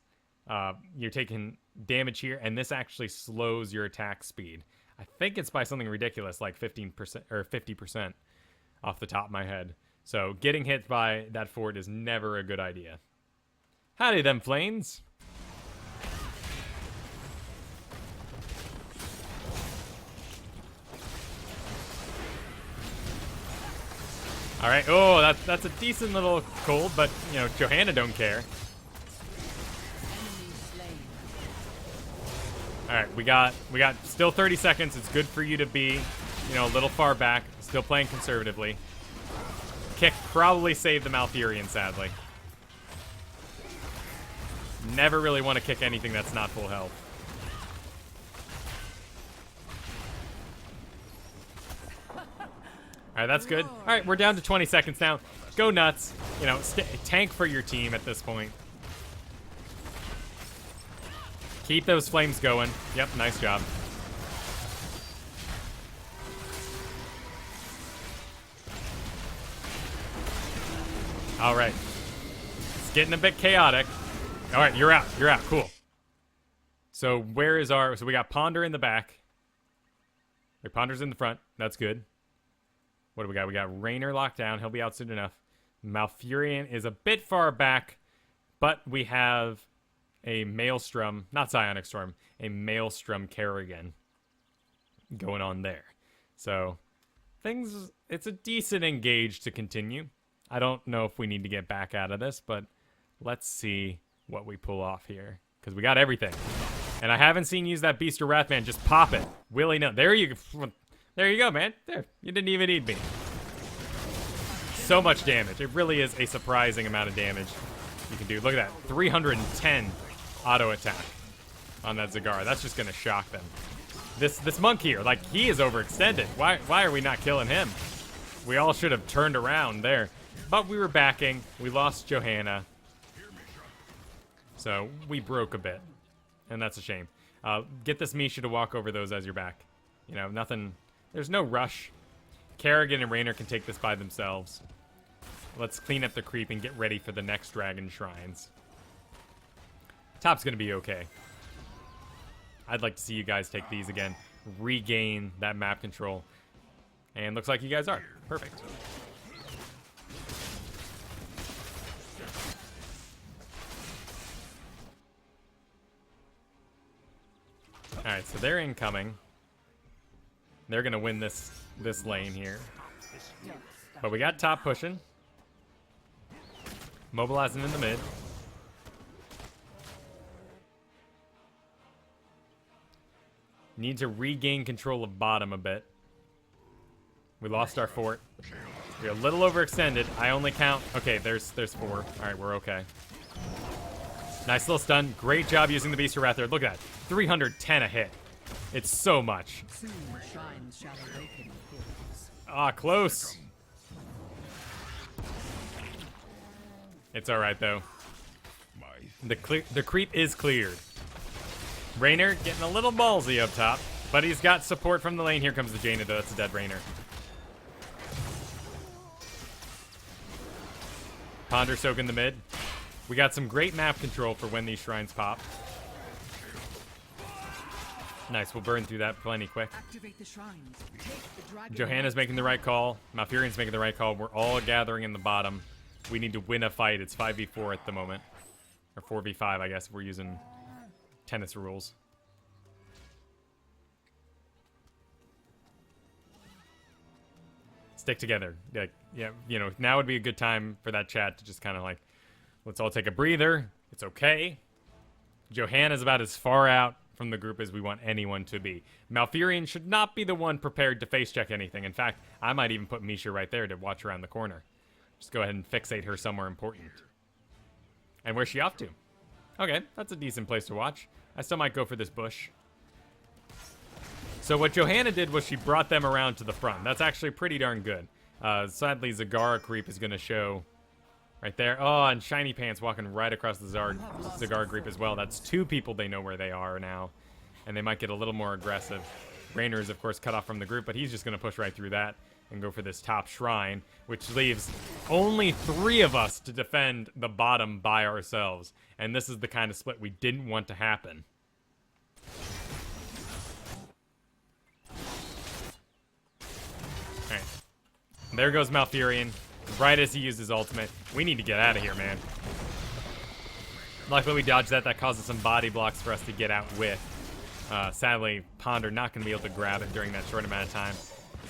You're taking damage here, and this actually slows your attack speed. I think it's by something ridiculous, like 15% or 50% off the top of my head. So getting hit by that fort is never a good idea. Howdy, them flames. All right. Oh, that's a decent little cold, but you know, Johanna don't care. All right, we got still 30 seconds. It's good for you to be, you know, a little far back. Still playing conservatively. Kick probably saved the Malfurion, sadly. Never really want to kick anything that's not full health. All right, that's good. All right, we're down to 20 seconds now. Go nuts. You know, tank for your team at this point. Keep those flames going. Yep, nice job. All right. It's getting a bit chaotic. All right, you're out. You're out. Cool. So where is our... So we got Ponder in the back. Wait, Ponder's in the front. That's good. What do we got? We got Rainer locked down. He'll be out soon enough. Malfurion is a bit far back, but we have a Maelstrom, not Psionic Storm, a Maelstrom Kerrigan going on there. So things, it's a decent engage to continue. I don't know if we need to get back out of this, but let's see what we pull off here, because we got everything. And I haven't seen you use that Beast or Wrathman. Just pop it. Willy-nilly. There you go, man. There. You didn't even need me. So much damage. It really is a surprising amount of damage you can do. Look at that. 310 auto attack on that Zagara. That's just going to shock them. This monk here, like, he is overextended. Why are we not killing him? We all should have turned around there. But we were backing. We lost Johanna. So we broke a bit. And that's a shame. Get this Misha to walk over those as you're back. You know, nothing... There's no rush. Kerrigan and Rainer can take this by themselves. Let's clean up the creep and get ready for the next Dragon Shrines. Top's going to be okay. I'd like to see you guys take these again. Regain that map control. And looks like you guys are. Perfect. Alright, so they're incoming. They're going to win this lane here. But we got top pushing. Mobilizing in the mid. Need to regain control of bottom a bit. We lost our fort. We're a little overextended. I only count... Okay, there's 4. All right, we're okay. Nice little stun. Great job using the Beast of Wrath there. Look at that. 310 a hit. It's so much. Soon shines shall awaken hills. Ah, close. It's all right, though. The creep is cleared. Rainer getting a little ballsy up top, but he's got support from the lane. Here comes the Jaina, though. That's a dead Rainer. Ponder soak in the mid. We got some great map control for when these shrines pop. Nice, we'll burn through that plenty quick. Activate the shrines. Take the dragon. Johanna's making the right call. Malfurion's making the right call. We're all gathering in the bottom. We need to win a fight. It's 5v4 at the moment. Or 4v5, I guess, if we're using tennis rules. Stick together. Like, yeah, you know, now would be a good time for that chat to just kind of like, let's all take a breather. It's okay. Johanna's about as far out from the group as we want anyone to be. Malfurion should not be the one prepared to face check anything. In fact, I might even put Misha right there to watch around the corner. Just go ahead and fixate her somewhere important. And where's she off to? Okay, that's a decent place to watch. I still might go for this bush. So what Johanna did was she brought them around to the front. That's actually pretty darn good. Sadly, Zagara creep is going to show right there. Oh, and Shiny Pants walking right across the Zagara creep as well. That's two people they know where they are now. And they might get a little more aggressive. Rainer is, of course, cut off from the group, but he's just going to push right through that and go for this top shrine, which leaves only 3 of us to defend the bottom by ourselves. And this is the kind of split we didn't want to happen. Alright. There goes Malfurion, right as he used his ultimate. We need to get out of here, man. Luckily we dodged that. That causes some body blocks for us to get out with. Sadly, Ponder not going to be able to grab it during that short amount of time.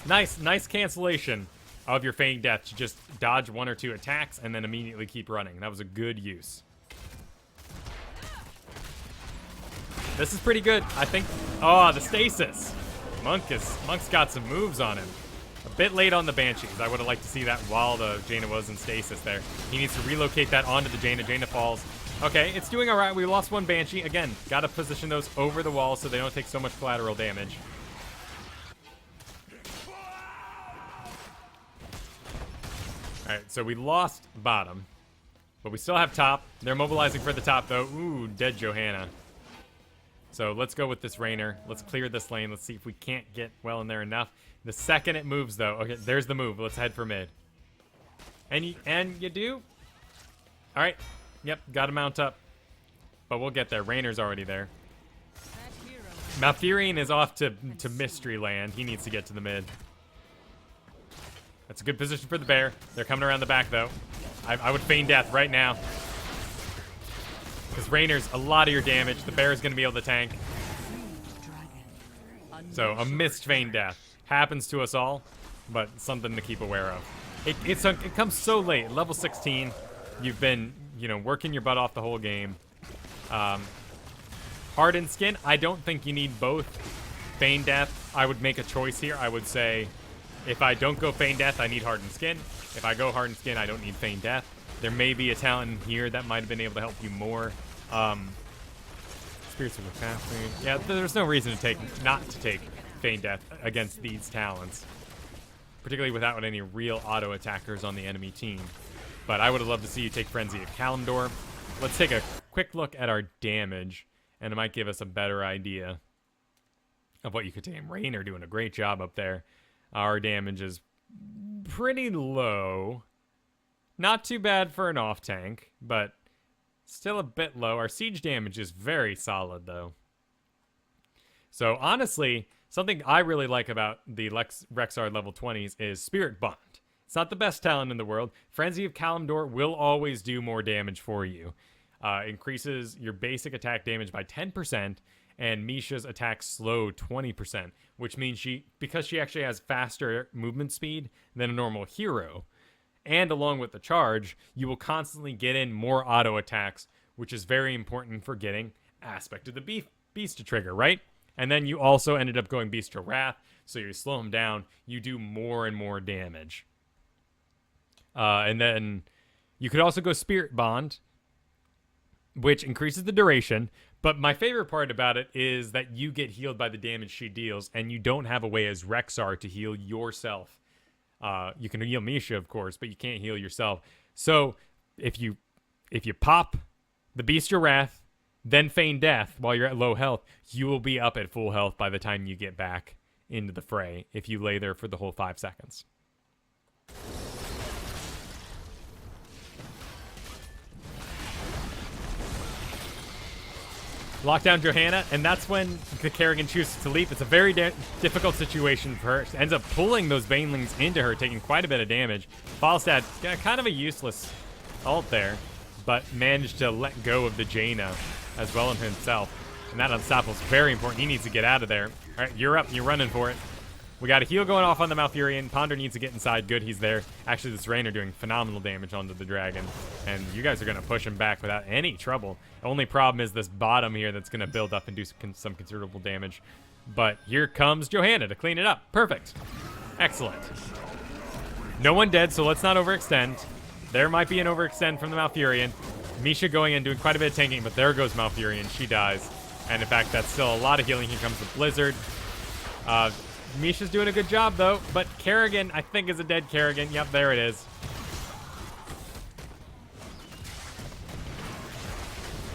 Nice cancellation of your feigning death to just dodge 1 or 2 attacks and then immediately keep running. That was a good use. This is pretty good, I think. Oh, the stasis. Monk's got some moves on him. A bit late on the Banshees. I would have liked to see that while the Jaina was in stasis there. He needs to relocate that onto the Jaina. Jaina falls. Okay, it's doing all right. We lost 1 Banshee. Again, got to position those over the wall so they don't take so much collateral damage. All right, so we lost bottom, but we still have top. They're mobilizing for the top, though. Ooh, dead Johanna. So let's go with this Rainer. Let's clear this lane. Let's see if we can't get well in there enough. The second it moves, though. Okay, there's the move. Let's head for mid. And you do? All right. Yep, got to mount up. But we'll get there. Rainer's already there. Malfurion is off to Mystery Land. He needs to get to the mid. That's a good position for the bear. They're coming around the back, though. I would feign death right now. Because Rainer's a lot of your damage. The bear is going to be able to tank. So a missed feign death. Happens to us all, but something to keep aware of. It comes so late. Level 16, you've been, working your butt off the whole game. Hardened skin, I don't think you need both. Feign death, I would make a choice here. I would say, if I don't go feign death, I need hardened skin. If I go hardened skin, I don't need feign death. There may be a talent in here that might have been able to help you more. Spirits of the Pathway. Yeah, there's no reason to not to take feign death against these talents, particularly without any real auto attackers on the enemy team. But I would have loved to see you take Frenzy of Kalimdor. Let's take a quick look at our damage, and it might give us a better idea of what you could take. Rainer doing a great job up there. Our damage is pretty low. Not too bad for an off tank, but still a bit low. Our siege damage is very solid, though. So honestly, something I really like about the Rexar level 20s is Spirit Bond. It's not the best talent in the world. Frenzy of Kalimdor will always do more damage for you. Increases your basic attack damage by 10%, and Misha's attack slow 20%, which means because she actually has faster movement speed than a normal hero, and along with the charge, you will constantly get in more auto attacks, which is very important for getting Aspect of the Beast to trigger, right? And then you also ended up going Beast to Wrath, so you slow him down, you do more and more damage. And then you could also go Spirit Bond, which increases the duration, but my favorite part about it is that you get healed by the damage she deals, and you don't have a way as Rexar to heal yourself. You can heal Misha, of course, but you can't heal yourself. So if you pop the Beast of Wrath, then feign death while you're at low health, you will be up at full health by the time you get back into the fray if you lay there for the whole 5 seconds. Lock down Johanna, and that's when the Kerrigan chooses to leap. It's a very difficult situation for her. She ends up pulling those Banelings into her, taking quite a bit of damage. Falstad, kind of a useless ult there, but managed to let go of the Jaina as well as himself. And that Unstoppable's very important. He needs to get out of there. All right, you're up. You're running for it. We got a heal going off on the Malfurion. Ponder needs to get inside. Good, he's there. Actually, this Rain are doing phenomenal damage onto the Dragon. And you guys are going to push him back without any trouble. The only problem is this bottom here that's going to build up and do some considerable damage. But here comes Johanna to clean it up. Perfect. Excellent. No one dead, so let's not overextend. There might be an overextend from the Malfurion. Misha going in, doing quite a bit of tanking, but there goes Malfurion. She dies. And in fact, that's still a lot of healing. Here comes the Blizzard. Misha's doing a good job, though. But Kerrigan, I think, is a dead Kerrigan. Yep, there it is.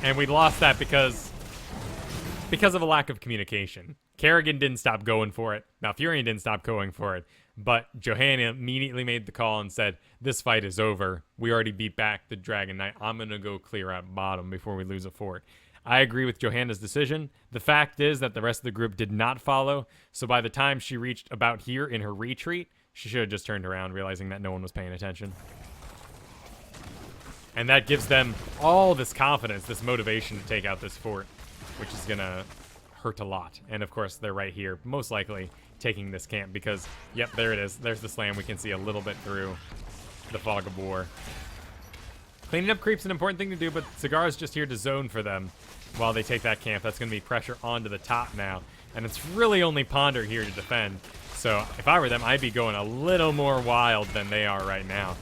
And we lost that because of a lack of communication. Kerrigan didn't stop going for it. Malfurion didn't stop going for it. But Johanna immediately made the call and said, this fight is over. We already beat back the Dragon Knight. I'm going to go clear out bottom before we lose a fort. I agree with Johanna's decision. The fact is that the rest of the group did not follow, so by the time she reached about here in her retreat, she should have just turned around, realizing that no one was paying attention. And that gives them all this confidence, this motivation to take out this fort, which is going to hurt a lot. And of course, they're right here, most likely taking this camp because, yep, there it is. There's the slam. We can see a little bit through the fog of war. Cleaning up creep's an important thing to do, but Zagara's just here to zone for them while they take that camp. That's going to be pressure onto the top now. And it's really only Ponder here to defend. So if I were them, I'd be going a little more wild than they are right now.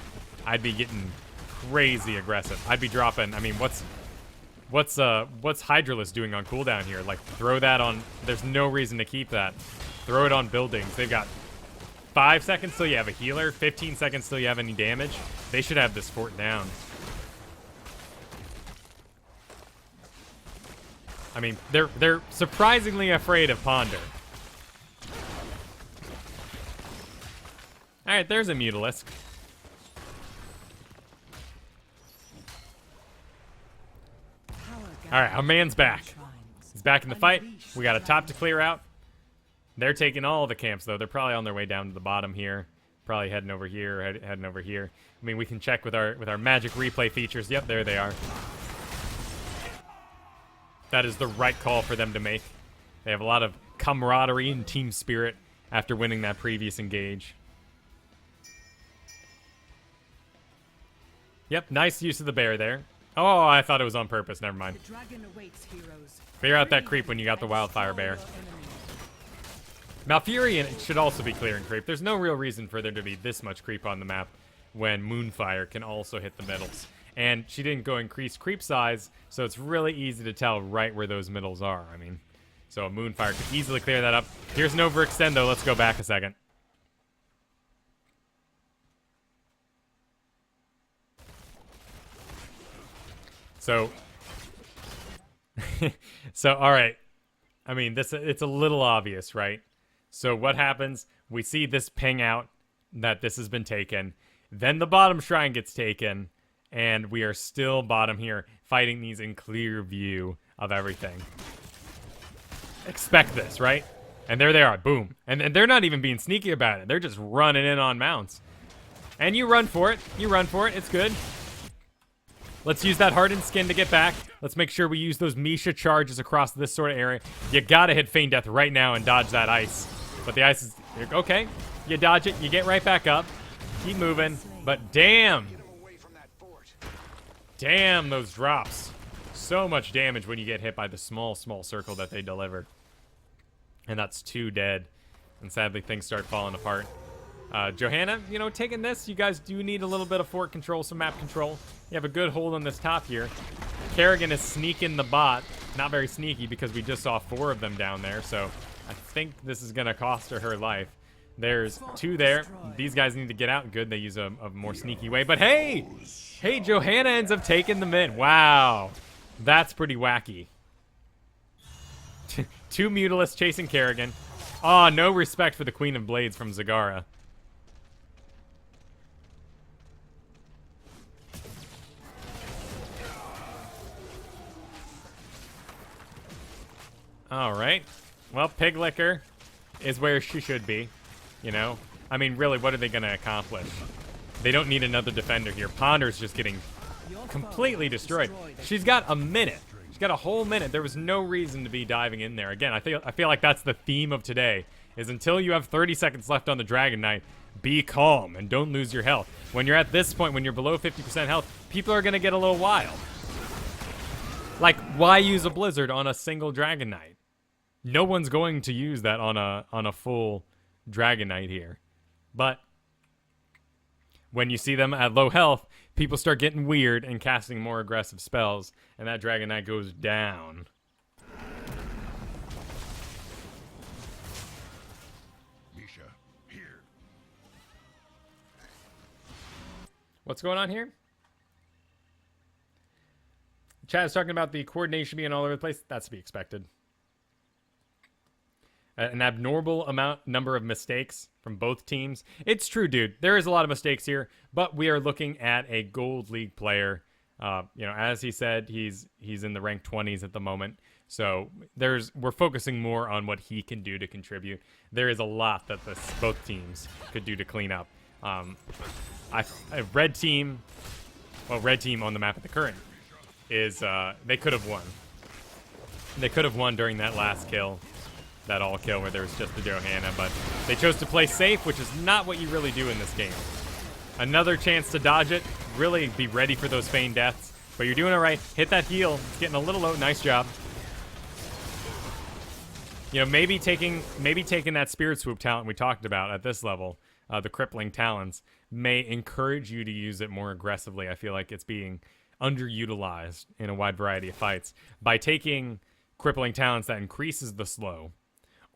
I'd be getting crazy aggressive. I'd be dropping, I mean, what's Hydralisk doing on cooldown here? Like, throw that on, there's no reason to keep that. Throw it on buildings. They've got 5 seconds till you have a healer, 15 seconds till you have any damage. They should have this fort down. I mean, they're surprisingly afraid of Ponder. All right, there's a Mutalisk. All right, our man's back. He's back in the fight. We got a top to clear out. They're taking all the camps, though. They're probably on their way down to the bottom here. Probably heading over here, heading over here. I mean, we can check with our magic replay features. Yep, there they are. That is the right call for them to make. They have a lot of camaraderie and team spirit after winning that previous engage. Yep, nice use of the bear there. Oh, I thought it was on purpose. Never mind. The dragon awaits, heroes. Clear out that creep when you got the wildfire bear. Malfurion should also be clearing creep. There's no real reason for there to be this much creep on the map when Moonfire can also hit the middles. And she didn't go increase creep size, so it's really easy to tell right where those middles are. I mean, so a Moonfire could easily clear that up. Here's an overextend, though. Let's go back a second. So, all right. I mean, it's a little obvious, right? So what happens? We see this ping out that this has been taken. Then the bottom shrine gets taken. And we are still bottom here, fighting these in clear view of everything. Expect this, right? And there they are, boom. And they're not even being sneaky about it. They're just running in on mounts. And you run for it. You run for it. It's good. Let's use that hardened skin to get back. Let's make sure we use those Misha charges across this sort of area. You gotta hit Feign Death right now and dodge that ice. But the ice is... Okay. You dodge it. You get right back up. Keep moving. But damn... Damn, those drops. So much damage when you get hit by the small circle that they deliver. And that's 2 dead. And sadly, things start falling apart. Johanna, you know, taking this, you guys do need a little bit of fort control, some map control. You have a good hold on this top here. Kerrigan is sneaking the bot. Not very sneaky because we just saw 4 of them down there. So I think this is going to cost her life. There's 2 there. These guys need to get out. Good, they use a more sneaky way. But hey! Hey, Johanna ends up taking the mid. Wow. That's pretty wacky. 2 Mutalisks chasing Kerrigan. Oh, no respect for the Queen of Blades from Zagara. All right. Well, Pig Licker is where she should be, you know? I mean, really, what are they going to accomplish? They don't need another defender here. Ponder's just getting completely destroyed. She's got a minute. She's got a whole minute. There was no reason to be diving in there. Again, I feel like that's the theme of today, is until you have 30 seconds left on the Dragon Knight, be calm and don't lose your health. When you're at this point, when you're below 50% health, people are going to get a little wild. Like, why use a Blizzard on a single Dragon Knight? No one's going to use that on a full Dragon Knight here. But when you see them at low health, people start getting weird and casting more aggressive spells, and that Dragon Knight goes down. Misha, here. What's going on here? Chad is talking about the coordination being all over the place. That's to be expected. An abnormal number of mistakes from both teams. It's true, dude. There is a lot of mistakes here, but we are looking at a Gold League player. You know, as he said, he's in the rank 20s at the moment. So we're focusing more on what he can do to contribute. There is a lot that both teams could do to clean up. Red team on the map at the current is they could have won. They could have won during that last kill. That all kill where there was just the Johanna, but they chose to play safe, which is not what you really do in this game. Another chance to dodge it, really be ready for those feigned deaths, but you're doing it right. Hit that heal. It's getting a little low. Nice job. You know, maybe taking that Spirit Swoop talent we talked about at this level, the crippling talents, may encourage you to use it more aggressively. I feel like it's being underutilized in a wide variety of fights. By taking crippling talents that increases the slow,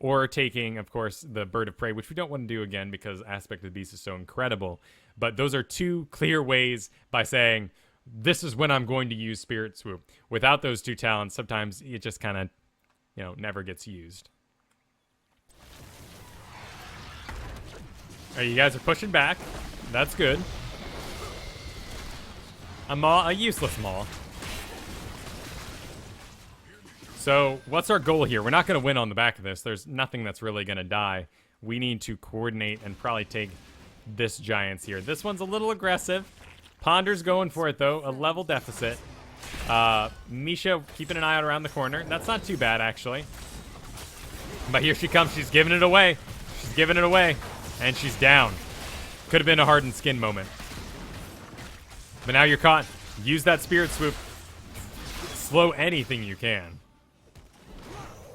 or taking, of course, the Bird of Prey, which we don't want to do again because Aspect of the Beast is so incredible. But those are two clear ways by saying, this is when I'm going to use Spirit Swoop. Without those two talents, sometimes it just kind of, you know, never gets used. All right, you guys are pushing back. That's good. A useless Maw. So, what's our goal here? We're not going to win on the back of this. There's nothing that's really going to die. We need to coordinate and probably take this Giants here. This one's a little aggressive. Ponder's going for it, though. A level deficit. Misha keeping an eye out around the corner. That's not too bad, actually. But here she comes. She's giving it away. She's giving it away. And she's down. Could have been a hardened skin moment. But now you're caught. Use that Spirit Swoop. Slow anything you can.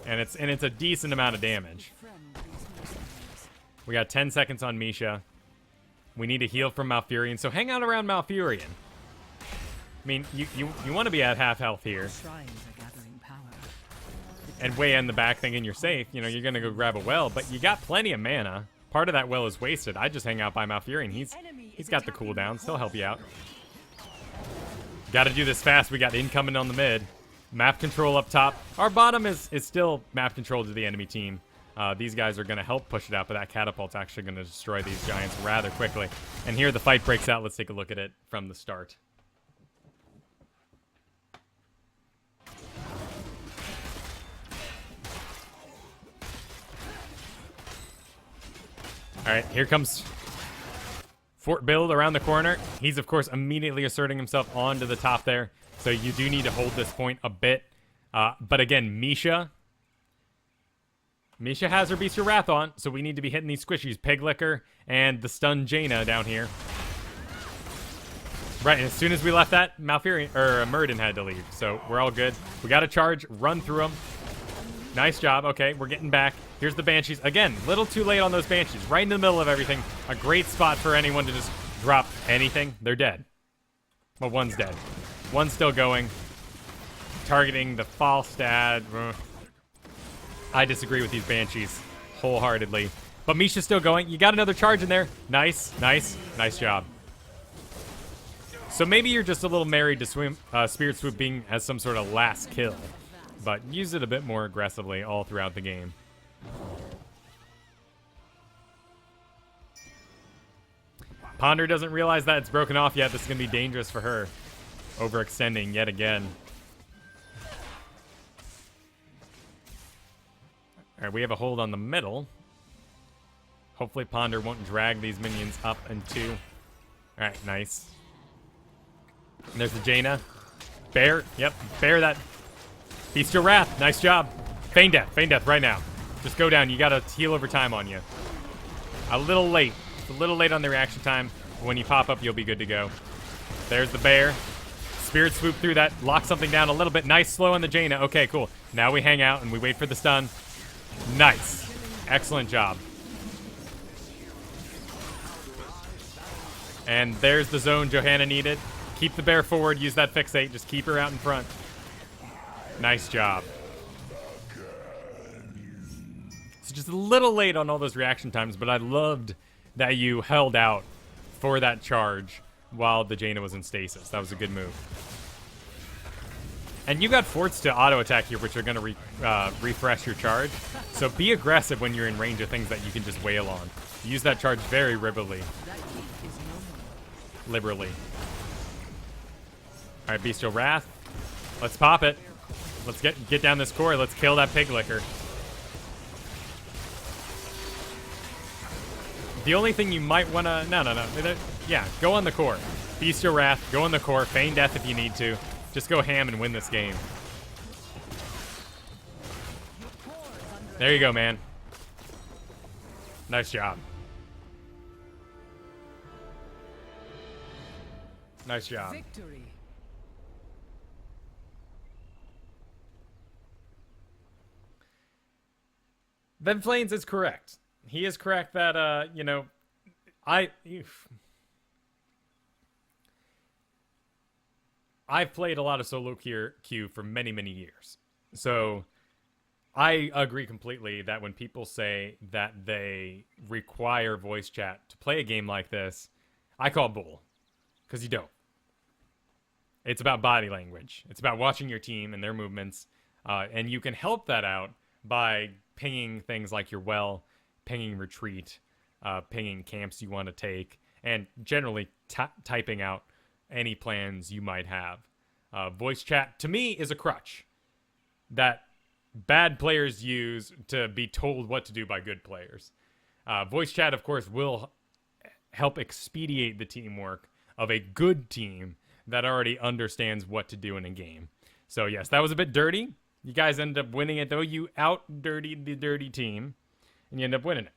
And it's a decent amount of damage. We got 10 seconds on Misha. We need a heal from Malfurion, so hang out around Malfurion. I mean, you want to be at half health here. And way in the back thinking you're safe. You know, you're going to go grab a well, but you got plenty of mana. Part of that well is wasted. I just hang out by Malfurion. He's got the cooldowns. He'll help you out. Got to do this fast. We got incoming on the mid. Map control up top. Our bottom is still map control to the enemy team. These guys are going to help push it out, but that catapult's actually going to destroy these Giants rather quickly. And here the fight breaks out. Let's take a look at it from the start. All right, here comes Fort Build around the corner. He's, of course, immediately asserting himself onto the top there. So you do need to hold this point a bit. But again, Misha has her Beast of Wrath on, so we need to be hitting these squishies. Pig Licker and the stun Jaina down here. Right, and as soon as we left that, Muradin had to leave. So we're all good. We got to charge, run through them. Nice job. Okay, we're getting back. Here's the Banshees. Again, little too late on those Banshees. Right in the middle of everything. A great spot for anyone to just drop anything. They're dead. Well, one's dead. One's still going. Targeting the Falstad. I disagree with these Banshees wholeheartedly. But Misha's still going. You got another charge in there. Nice, nice, nice job. So maybe you're just a little married to Spirit Swoop being as some sort of last kill. But use it a bit more aggressively all throughout the game. Ponder doesn't realize that it's broken off yet. This is going to be dangerous for her. Overextending yet again. Alright, we have a hold on the middle. Hopefully Ponder won't drag these minions up and two. Alright, nice. And there's the Jaina. Bear, yep, bear that. Feast your wrath, nice job. Feign death right now. Just go down, you got a heal over time on you. A little late. It's a little late on the reaction time. When you pop up, you'll be good to go. There's the bear. Spirit swoop through that, lock something down a little bit. Nice slow on the Jaina. Okay, cool. Now we hang out and we wait for the stun. Nice. Excellent job. And there's the zone Johanna needed. Keep the bear forward, use that fixate. Just keep her out in front. Nice job. It's just a little late on all those reaction times, but I loved that you held out for that charge while the Jaina was in stasis. That was a good move. And you got forts to auto attack here, which are going to refresh your charge. So be aggressive when you're in range of things that you can just wail on. Use that charge very liberally. All right, Bestial Wrath. Let's pop it. Let's get down this core. Let's kill that pig licker. The only thing you might want to... No. Yeah, go on the core. Bestial Wrath, go on the core. Feign death if you need to. Just go ham and win this game. There you go, man. Nice job. Nice job. Victory. Ben Flanes is correct. He is correct that, you know, I've played a lot of solo queue for many, many years. So I agree completely that when people say that they require voice chat to play a game like this, I call bull. Because you don't. It's about body language. It's about watching your team and their movements. And you can help that out by pinging things like your well, pinging retreat, pinging camps you want to take, and generally typing out any plans you might have. Voice chat, to me, is a crutch that bad players use to be told what to do by good players. Voice chat, of course, will help expedite the teamwork of a good team that already understands what to do in a game. So, yes, that was a bit dirty. You guys end up winning it, though. You out-dirtied the dirty team, and you end up winning it.